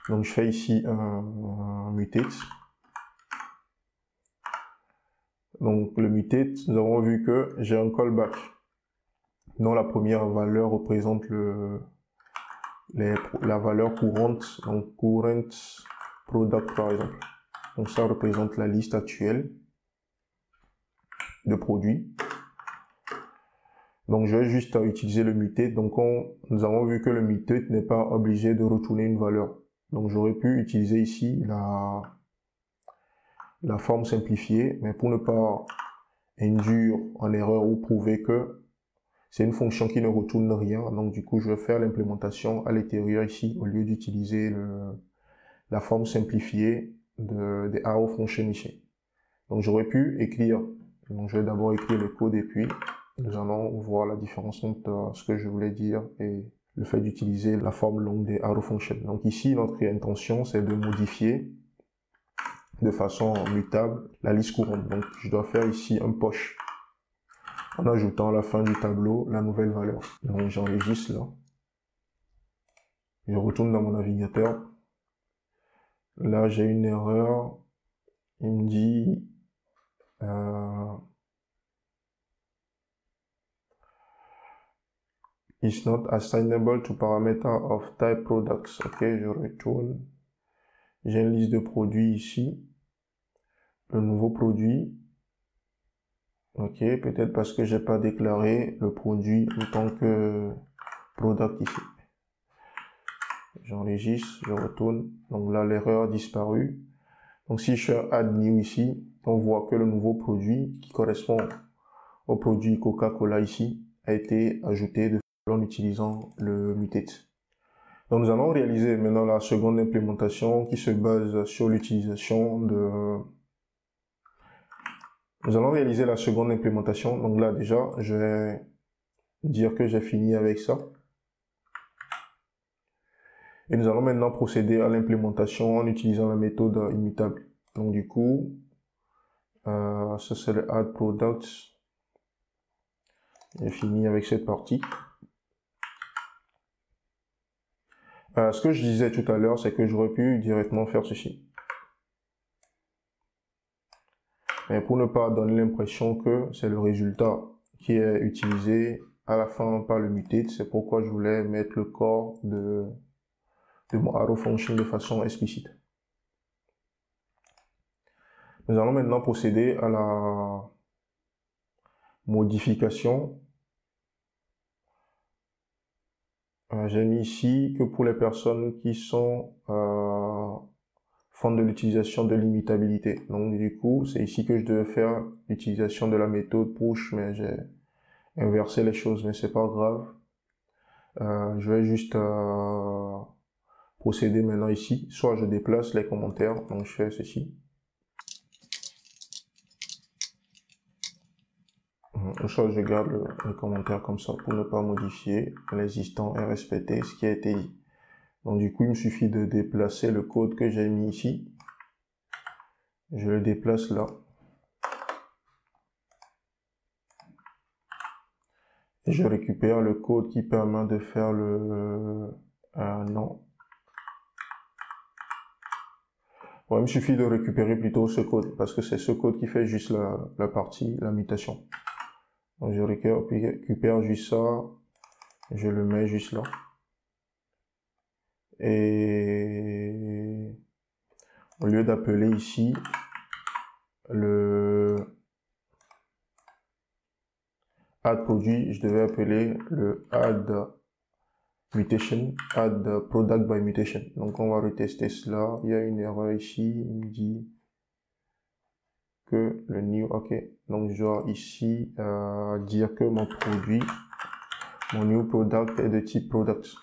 Donc je fais ici un mutate. Donc le mutate, nous avons vu que j'ai un callback dont la première valeur représente la valeur courante, donc current product par exemple. Donc ça représente la liste actuelle de produits. Donc je vais juste utiliser le mutate. Donc nous avons vu que le mutate n'est pas obligé de retourner une valeur. Donc j'aurais pu utiliser ici la forme simplifiée, mais pour ne pas induire en erreur ou prouver que c'est une fonction qui ne retourne rien. Donc du coup je vais faire l'implémentation à l'intérieur ici au lieu d'utiliser la forme simplifiée des arrow function ici. Donc j'aurais pu écrire, donc je vais d'abord écrire le code et puis nous allons voir la différence entre ce que je voulais dire et le fait d'utiliser la forme longue des arrow function. Donc ici notre intention c'est de modifier de façon mutable la liste courante. Donc je dois faire ici un push en ajoutant à la fin du tableau la nouvelle valeur. Donc j'enregistre là. Je retourne dans mon navigateur. Là j'ai une erreur. Il me dit is not assignable to parameter of type products. Ok, je retourne. J'ai une liste de produits ici. Le nouveau produit. Ok, peut-être parce que j'ai pas déclaré le produit en tant que product ici. J'enregistre, je retourne. Donc là, l'erreur a disparu. Donc si je fais add new ici, on voit que le nouveau produit qui correspond au produit Coca-Cola ici a été ajouté en utilisant le mutate. Donc nous allons réaliser maintenant la seconde implémentation qui se base sur l'utilisation de... Nous allons réaliser la seconde implémentation. Donc là déjà, je vais dire que j'ai fini avec ça. Et nous allons maintenant procéder à l'implémentation en utilisant la méthode immutable. Donc du coup, ça c'est le add products. J'ai fini avec cette partie. Ce que je disais tout à l'heure, c'est que j'aurais pu directement faire ceci. Mais pour ne pas donner l'impression que c'est le résultat qui est utilisé à la fin par le mutate, c'est pourquoi je voulais mettre le corps de mon arrow function de façon explicite. Nous allons maintenant procéder à la modification. J'ai mis ici que pour les personnes qui sont font de l'utilisation de l'immutabilité. Donc du coup, c'est ici que je devais faire l'utilisation de la méthode push, mais j'ai inversé les choses, mais c'est pas grave. Je vais juste procéder maintenant ici. Soit je déplace les commentaires, donc je fais ceci. Soit je garde les commentaires comme ça pour ne pas modifier. L'existant et respecter ce qui a été dit. Donc du coup, il me suffit de déplacer le code que j'ai mis ici. Je le déplace là. Et je récupère le code qui permet de faire le... non. Bon, il me suffit de récupérer plutôt ce code, parce que c'est ce code qui fait juste la partie, la mutation. Donc je récupère juste ça, je le mets juste là. Et au lieu d'appeler ici le add produit, je devais appeler le add mutation, add product by mutation. Donc on va retester cela. Il y a une erreur ici, il me dit que le new, ok. Donc je dois ici dire que mon produit, mon new product est de type product.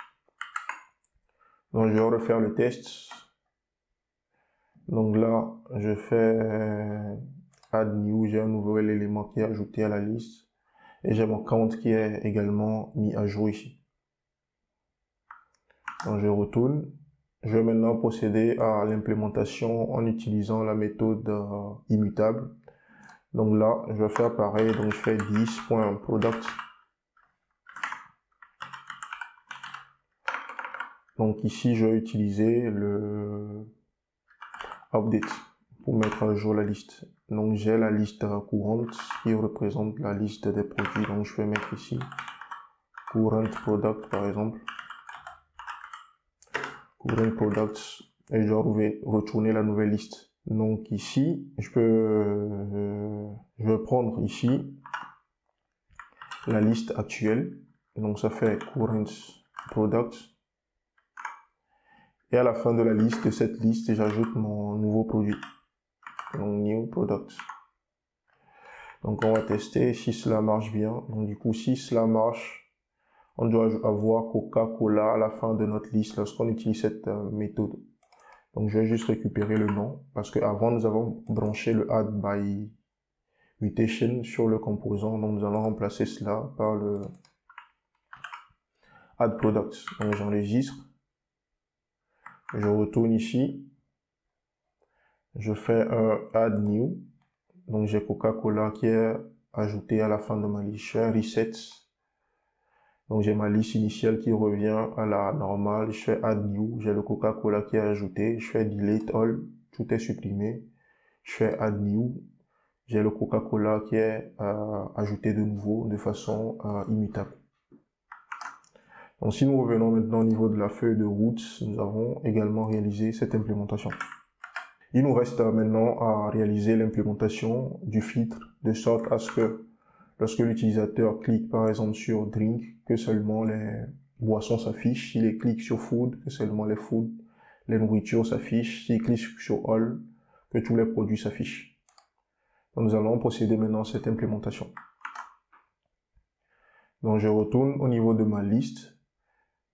Donc je vais refaire le test. Donc là, je fais add new, j'ai un nouvel élément qui est ajouté à la liste. Et j'ai mon count qui est également mis à jour ici. Donc je retourne. Je vais maintenant procéder à l'implémentation en utilisant la méthode immutable. Donc là, je vais faire pareil. Donc je fais 10.product. Donc ici, je vais utiliser le update pour mettre à jour la liste. Donc j'ai la liste courante qui représente la liste des produits. Donc je vais mettre ici current product par exemple. Current products et je vais retourner la nouvelle liste. Donc ici, je vais prendre ici la liste actuelle. Donc ça fait current products. Et à la fin de la liste, de cette liste, j'ajoute mon nouveau produit. Donc new product. Donc on va tester si cela marche bien. Donc du coup, si cela marche, on doit avoir Coca-Cola à la fin de notre liste lorsqu'on utilise cette méthode. Donc je vais juste récupérer le nom parce qu'avant nous avons branché le add by mutation sur le composant. Donc nous allons remplacer cela par le add product. Donc j'enregistre. Je retourne ici. Je fais un add new. Donc j'ai Coca-Cola qui est ajouté à la fin de ma liste. Je fais un reset. Donc j'ai ma liste initiale qui revient à la normale. Je fais add new. J'ai le Coca-Cola qui est ajouté. Je fais delete all. Tout est supprimé. Je fais add new. J'ai le Coca-Cola qui est ajouté de nouveau de façon immutable. Donc si nous revenons maintenant au niveau de la feuille de route, nous avons également réalisé cette implémentation. Il nous reste maintenant à réaliser l'implémentation du filtre de sorte à ce que lorsque l'utilisateur clique par exemple sur drink, que seulement les boissons s'affichent. S'il clique sur food, que seulement les nourritures s'affichent. S'il clique sur all, que tous les produits s'affichent. Donc nous allons procéder maintenant à cette implémentation. Donc je retourne au niveau de ma liste.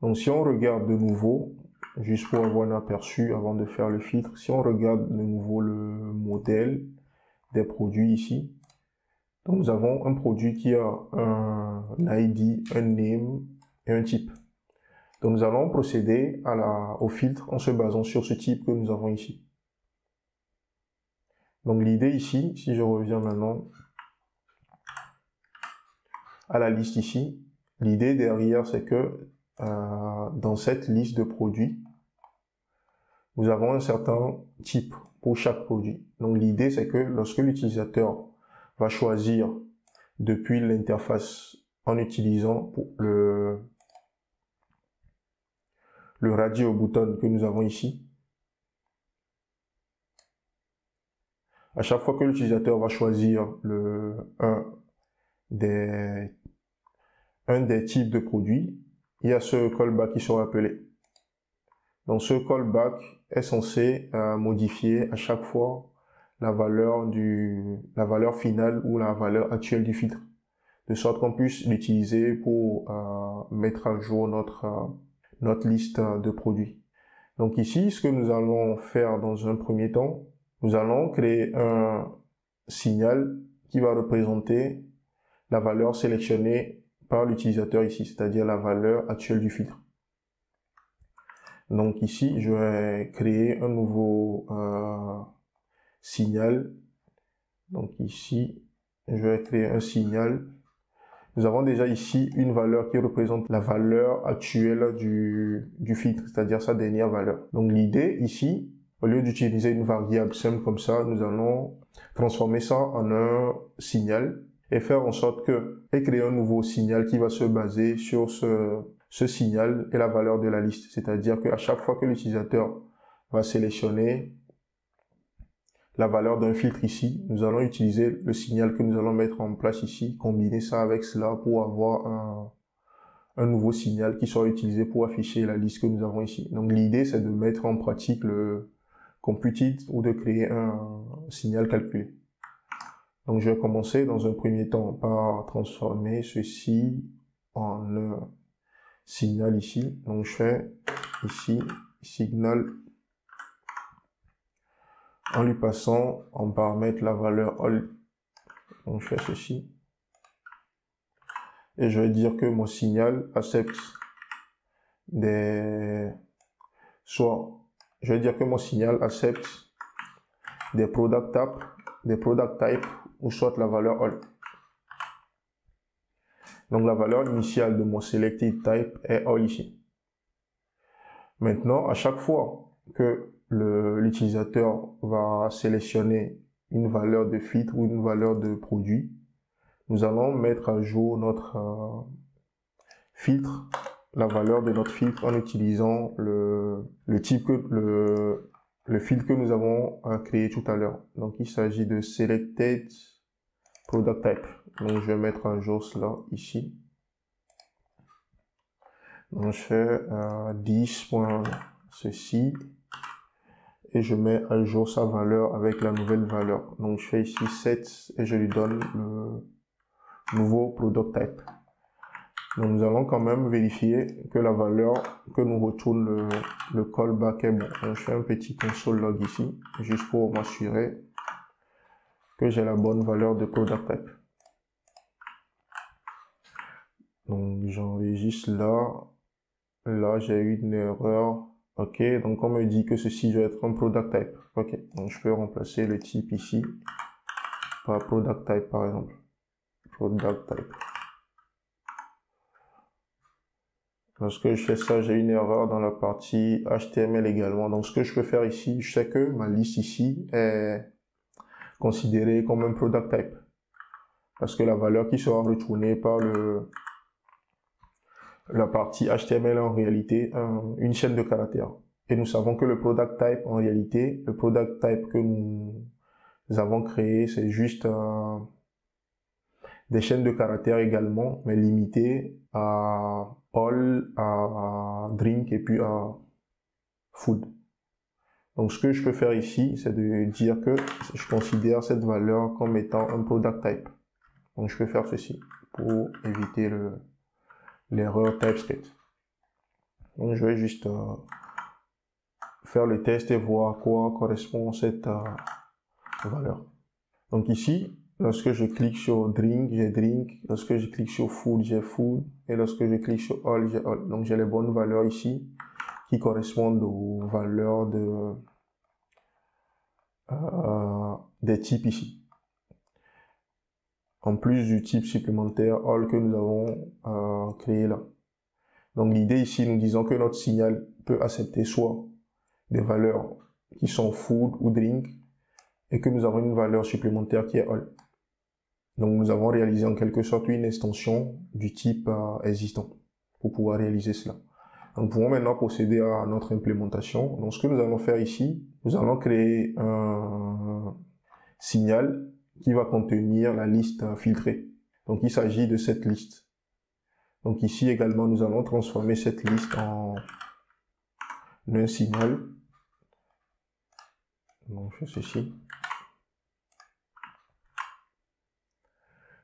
Donc si on regarde de nouveau, juste pour avoir un aperçu avant de faire le filtre, si on regarde de nouveau le modèle des produits ici, donc nous avons un produit qui a un ID, un name et un type. Donc nous allons procéder au filtre en se basant sur ce type que nous avons ici. Donc l'idée ici, si je reviens maintenant à la liste ici, l'idée derrière c'est que dans cette liste de produits, nous avons un certain type pour chaque produit. Donc l'idée c'est que lorsque l'utilisateur va choisir depuis l'interface en utilisant le radio button que nous avons ici, à chaque fois que l'utilisateur va choisir un des types de produits, il y a ce callback qui sera appelé. Donc ce callback est censé modifier à chaque fois la valeur finale ou la valeur actuelle du filtre, de sorte qu'on puisse l'utiliser pour mettre à jour notre liste de produits. Donc ici, ce que nous allons faire dans un premier temps, nous allons créer un signal qui va représenter la valeur sélectionnée par l'utilisateur ici, c'est-à-dire la valeur actuelle du filtre. Donc ici, je vais créer un nouveau signal. Donc ici, je vais créer un signal. Nous avons déjà ici une valeur qui représente la valeur actuelle du filtre, c'est-à-dire sa dernière valeur. Donc l'idée ici, au lieu d'utiliser une variable simple comme ça, nous allons transformer ça en un signal et faire en sorte et créer un nouveau signal qui va se baser sur ce signal et la valeur de la liste. C'est-à-dire qu'à chaque fois que l'utilisateur va sélectionner la valeur d'un filtre ici, nous allons utiliser le signal que nous allons mettre en place ici, combiner ça avec cela pour avoir un nouveau signal qui sera utilisé pour afficher la liste que nous avons ici. Donc l'idée c'est de mettre en pratique le computed ou de créer un signal calculé. Donc je vais commencer dans un premier temps par transformer ceci en un signal ici. Donc je fais ici signal en lui passant en paramètre la valeur all. Donc je fais ceci. Et je vais dire que mon signal accepte des... je vais dire que mon signal accepte des product type ou soit la valeur all. Donc la valeur initiale de mon selected type est all ici. Maintenant, à chaque fois que l'utilisateur va sélectionner une valeur de filtre ou une valeur de produit, nous allons mettre à jour notre filtre, la valeur de notre filtre en utilisant le filtre que nous avons créé tout à l'heure. Donc il s'agit de selected product type. Donc je vais mettre à jour cela ici. Donc je fais 10.ceci et je mets à jour sa valeur avec la nouvelle valeur. Donc je fais ici 7 et je lui donne le nouveau product type. Donc nous allons quand même vérifier que la valeur que nous retourne le callback est bon. Donc, je fais un petit console log ici juste pour m'assurer que j'ai la bonne valeur de product type. Donc j'enregistre là. Là, j'ai eu une erreur. Ok, donc on me dit que ceci doit être un product type. Ok, donc je peux remplacer le type ici par product type par exemple. Product type. Lorsque je fais ça, j'ai une erreur dans la partie HTML également. Donc ce que je peux faire ici, je sais que ma liste ici est considérée comme un product type. Parce que la valeur qui sera retournée par la partie HTML est en réalité une chaîne de caractères. Et nous savons que le product type, en réalité, le product type que nous avons créé, c'est juste des chaînes de caractères également, mais limitées à all, à drink et puis à food. Donc ce que je peux faire ici, c'est de dire que je considère cette valeur comme étant un product type. Donc je peux faire ceci pour éviter l'erreur TypeScript. Donc je vais juste faire le test et voir à quoi correspond cette valeur. Donc ici, lorsque je clique sur drink, j'ai drink. Lorsque je clique sur food, j'ai food. Et lorsque je clique sur all, j'ai all. Donc j'ai les bonnes valeurs ici qui correspondent aux valeurs des types ici. En plus du type supplémentaire all que nous avons créé là. Donc l'idée ici, nous disons que notre signal peut accepter soit des valeurs qui sont food ou drink et que nous avons une valeur supplémentaire qui est all. Donc nous avons réalisé en quelque sorte une extension du type existant pour pouvoir réaliser cela. Donc nous pouvons maintenant procéder à notre implémentation. Donc ce que nous allons faire ici, nous allons créer un signal qui va contenir la liste filtrée. Donc il s'agit de cette liste. Donc ici également nous allons transformer cette liste en un signal. Donc je fais ceci.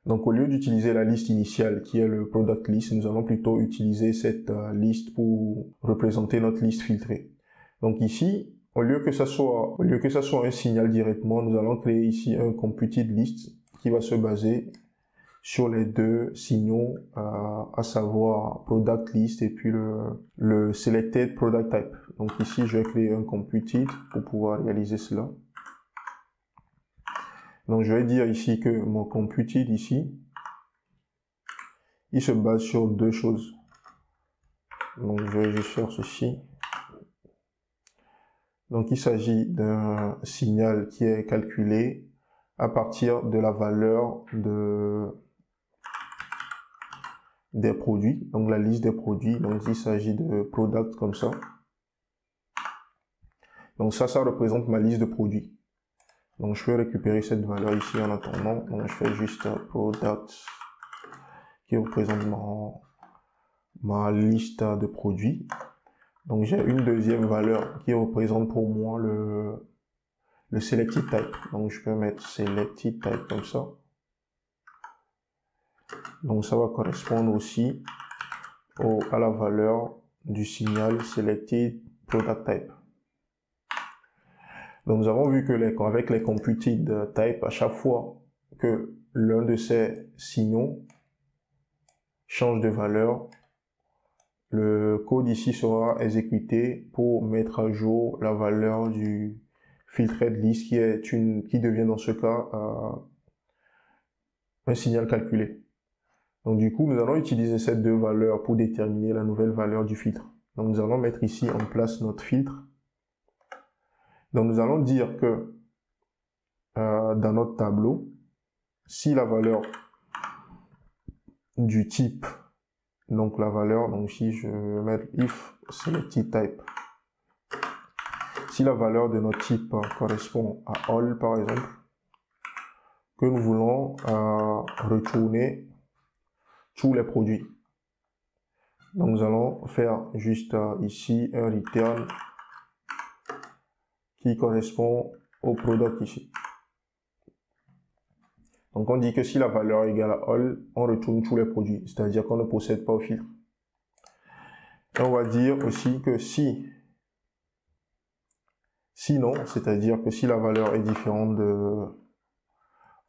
Donc au lieu d'utiliser la liste initiale qui est le product list, nous allons plutôt utiliser cette liste pour représenter notre liste filtrée. Donc ici, au lieu que ça soit un signal directement, nous allons créer ici un computed list qui va se baser sur les deux signaux, à savoir product list et puis le selected product type. Donc ici, je vais créer un computed pour pouvoir réaliser cela. Donc je vais dire ici que mon computed ici, il se base sur deux choses. Donc je vais juste faire ceci. Donc il s'agit d'un signal qui est calculé à partir de la valeur des produits, donc la liste des produits. Donc il s'agit de product comme ça. Donc ça représente ma liste de produits. Donc je vais récupérer cette valeur ici en attendant. Donc je fais juste product qui représente ma liste de produits. Donc j'ai une deuxième valeur qui représente pour moi le selected type. Donc je peux mettre selected type comme ça. Donc ça va correspondre aussi à la valeur du signal selected product type. Donc nous avons vu que avec les computed type, à chaque fois que l'un de ces signaux change de valeur, le code ici sera exécuté pour mettre à jour la valeur du filtred list qui devient dans ce cas un signal calculé. Donc du coup, nous allons utiliser ces deux valeurs pour déterminer la nouvelle valeur du filtre. Donc nous allons mettre ici en place notre filtre. Donc nous allons dire que dans notre tableau, si la valeur du type, donc la valeur, donc ici je vais mettre if selected type, si la valeur de notre type correspond à all par exemple, que nous voulons retourner tous les produits. Donc nous allons faire juste ici un return qui correspond au product ici. Donc on dit que si la valeur est égale à all, on retourne tous les produits, c'est-à-dire qu'on ne possède pas au filtre. Et on va dire aussi que sinon, c'est-à-dire que si la valeur est différente de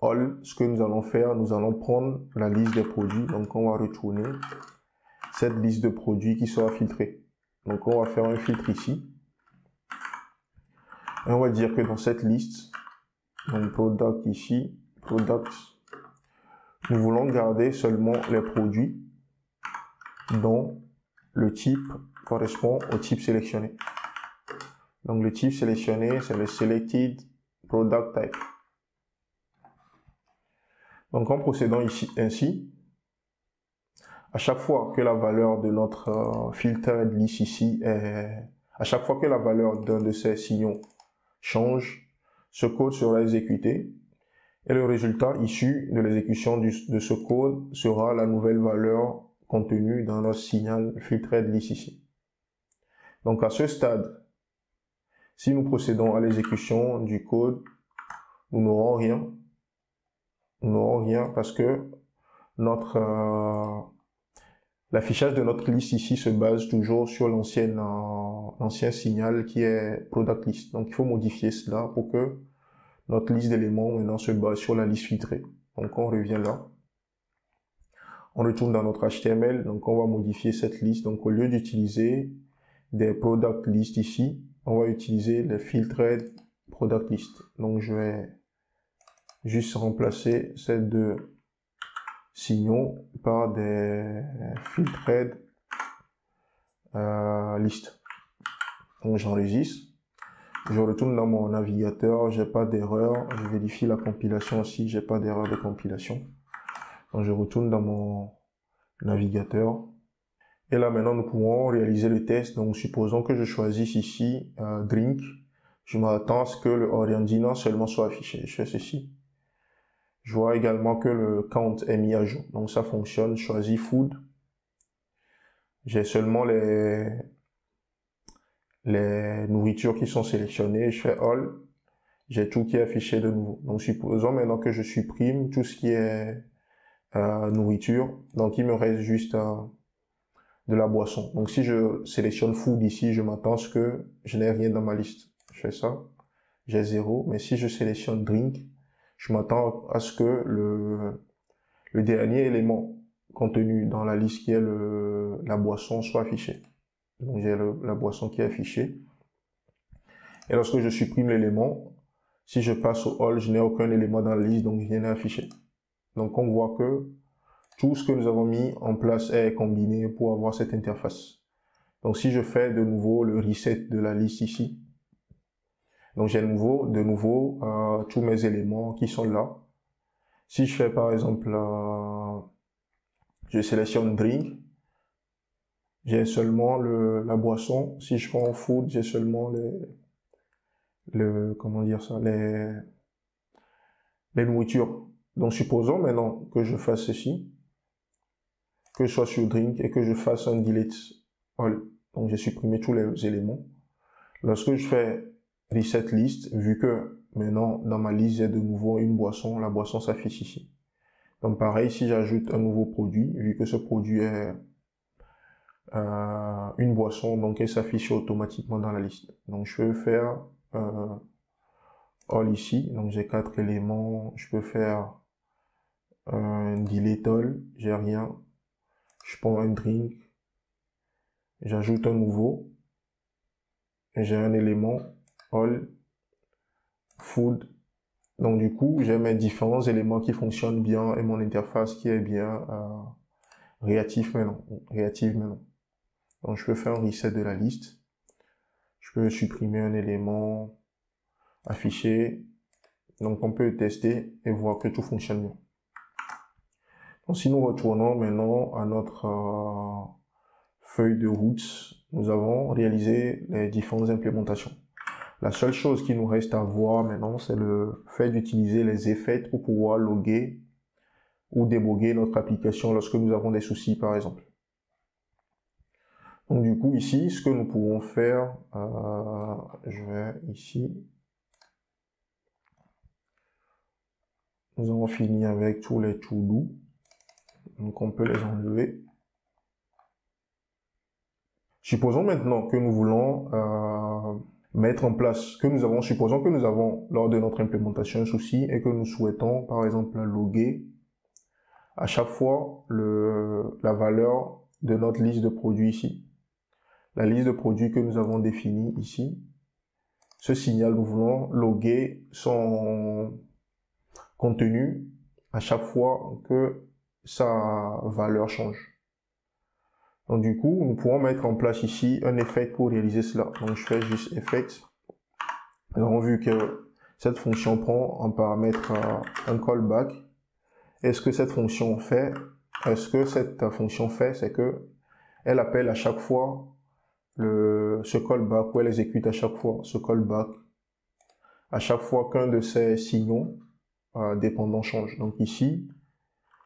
all, ce que nous allons faire, nous allons prendre la liste des produits, donc on va retourner cette liste de produits qui sera filtrée. Donc on va faire un filtre ici. Et on va dire que dans cette liste, donc product ici, product, nous voulons garder seulement les produits dont le type correspond au type sélectionné. Donc le type sélectionné, c'est le selected product type. Donc en procédant ici ainsi, à chaque fois que la valeur de notre filtered list ici à chaque fois que la valeur d'un de ces signaux change, ce code sera exécuté et le résultat issu de l'exécution de ce code sera la nouvelle valeur contenue dans notre signal filtered list ici. Donc à ce stade, si nous procédons à l'exécution du code, nous n'aurons rien. Nous n'aurons rien parce que l'affichage de notre liste ici se base toujours sur l'ancien signal qui est product list. Donc il faut modifier cela pour que notre liste d'éléments maintenant se base sur la liste filtrée. Donc on revient là. On retourne dans notre HTML. Donc on va modifier cette liste. Donc au lieu d'utiliser des product list ici, on va utiliser le filtered product list. Donc je vais juste remplacer ces deux signaux par des filtered list. Donc j'enregistre, je retourne dans mon navigateur, j'ai pas d'erreur, je vérifie la compilation aussi, j'ai pas d'erreur de compilation. Donc je retourne dans mon navigateur et là maintenant nous pouvons réaliser le test. Donc supposons que je choisisse ici drink, je m'attends à ce que le original seulement soit affiché. Je fais ceci. Je vois également que le count est mis à jour. Donc ça fonctionne. Je choisis food. J'ai seulement les nourritures qui sont sélectionnées. Je fais all. J'ai tout qui est affiché de nouveau. Donc supposons maintenant que je supprime tout ce qui est nourriture. Donc il me reste juste de la boisson. Donc si je sélectionne food ici, je m'attends à ce que je n'ai rien dans ma liste. Je fais ça. J'ai 0. Mais si je sélectionne drink, je m'attends à ce que le dernier élément contenu dans la liste qui est la boisson soit affiché. Donc j'ai la boisson qui est affichée. Et lorsque je supprime l'élément, si je passe au all, je n'ai aucun élément dans la liste, donc rien n'est affiché. Donc on voit que tout ce que nous avons mis en place est combiné pour avoir cette interface. Donc si je fais de nouveau le reset de la liste ici, donc j'ai de nouveau tous mes éléments qui sont là. Si je fais par exemple, je sélectionne drink, j'ai seulement la boisson. Si je prends food, j'ai seulement comment dire ça, les nourritures. Donc supposons maintenant que je fasse ceci, que je sois sur drink et que je fasse un delete all. Donc j'ai supprimé tous les éléments. Lorsque je fais reset list, vu que maintenant dans ma liste j'ai de nouveau une boisson, la boisson s'affiche ici. Donc pareil, si j'ajoute un nouveau produit, vu que ce produit est une boisson, donc elle s'affiche automatiquement dans la liste. Donc je vais faire all ici. Donc j'ai 4 éléments. Je peux faire un delete all, j'ai rien. Je prends un drink. J'ajoute un nouveau. J'ai un élément all food. Donc du coup, j'ai mes différents éléments qui fonctionnent bien et mon interface qui est bien réactive maintenant. Donc je peux faire un reset de la liste. Je peux supprimer un élément, afficher. Donc on peut tester et voir que tout fonctionne bien. Donc si nous retournons maintenant à notre feuille de route, nous avons réalisé les différentes implémentations. La seule chose qui nous reste à voir maintenant, c'est le fait d'utiliser les effets pour pouvoir loguer ou déboguer notre application lorsque nous avons des soucis, par exemple. Donc du coup, ici, ce que nous pouvons faire, je vais ici. Nous avons fini avec tous les to-do. Donc on peut les enlever. Supposons maintenant que nous voulons mettre en place, supposons que nous avons lors de notre implémentation un souci et que nous souhaitons par exemple loguer à chaque fois la valeur de notre liste de produits ici. La liste de produits que nous avons définie ici. Ce signal, nous voulons loguer son contenu à chaque fois que sa valeur change. Donc du coup, nous pourrons mettre en place ici un effet pour réaliser cela. Donc je fais juste effect. Nous avons vu que cette fonction prend en paramètre un callback. Et ce que cette fonction fait, c'est que elle appelle à chaque fois ce callback, ou elle exécute à chaque fois ce callback, à chaque fois qu'un de ces signaux dépendants change. Donc ici,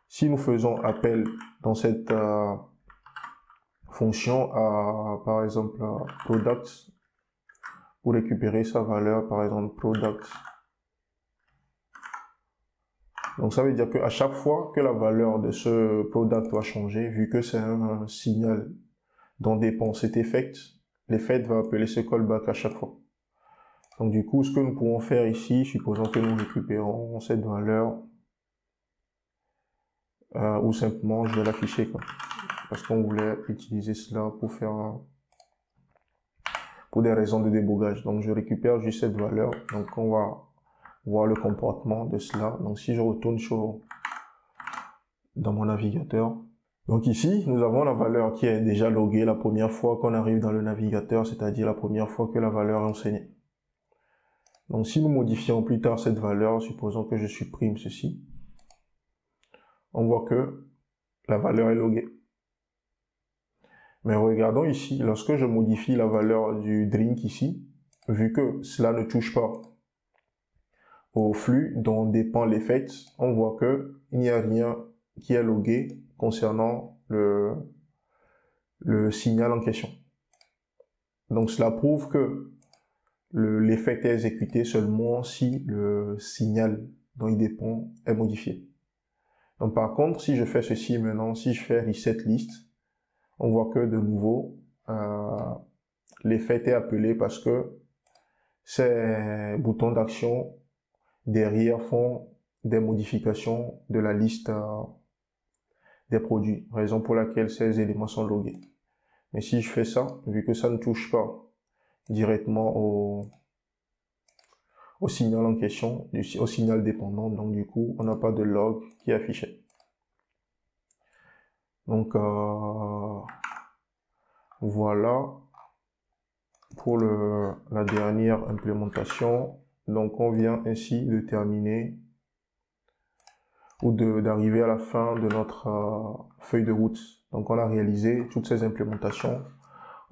si nous faisons appel dans cette fonction à, par exemple, product, pour récupérer sa valeur, par exemple, product. Donc ça veut dire qu'à chaque fois que la valeur de ce product va changer, vu que c'est un signal dont dépend cet effect, l'effect va appeler ce callback à chaque fois. Donc du coup, ce que nous pouvons faire ici, supposons que nous récupérons cette valeur, ou simplement je vais l'afficher quoi. Parce qu'on voulait utiliser cela pour faire pour des raisons de débogage. Donc je récupère juste cette valeur. Donc on va voir le comportement de cela. Donc si je retourne dans mon navigateur. Donc ici, nous avons la valeur qui est déjà loguée la première fois qu'on arrive dans le navigateur, c'est-à-dire la première fois que la valeur est enseignée. Donc si nous modifions plus tard cette valeur, supposons que je supprime ceci, on voit que la valeur est loguée. Mais regardons ici, lorsque je modifie la valeur du drink ici, vu que cela ne touche pas au flux dont dépend l'effect, on voit que il n'y a rien qui est logué concernant le signal en question. Donc cela prouve que l'effect est exécuté seulement si le signal dont il dépend est modifié. Donc par contre, si je fais ceci maintenant, si je fais reset list, on voit que de nouveau, l'effet est appelé parce que ces boutons d'action derrière font des modifications de la liste des produits, raison pour laquelle ces éléments sont logués. Mais si je fais ça, vu que ça ne touche pas directement au signal en question, au signal dépendant, donc du coup, on n'a pas de log qui est affiché. Donc voilà pour la dernière implémentation. Donc on vient ainsi de terminer ou d'arriver à la fin de notre feuille de route. Donc on a réalisé toutes ces implémentations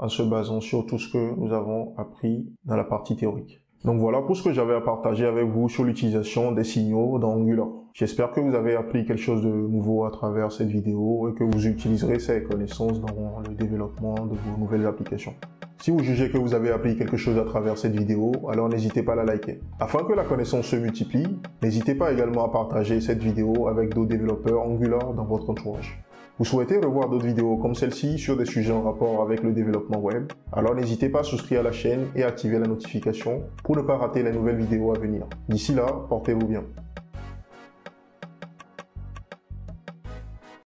en se basant sur tout ce que nous avons appris dans la partie théorique. Donc voilà pour ce que j'avais à partager avec vous sur l'utilisation des signaux dans Angular. J'espère que vous avez appris quelque chose de nouveau à travers cette vidéo et que vous utiliserez ces connaissances dans le développement de vos nouvelles applications. Si vous jugez que vous avez appris quelque chose à travers cette vidéo, alors n'hésitez pas à la liker. Afin que la connaissance se multiplie, n'hésitez pas également à partager cette vidéo avec d'autres développeurs Angular dans votre entourage. Vous souhaitez revoir d'autres vidéos comme celle-ci sur des sujets en rapport avec le développement web? Alors n'hésitez pas à souscrire à la chaîne et à activer la notification pour ne pas rater les nouvelles vidéos à venir. D'ici là, portez-vous bien.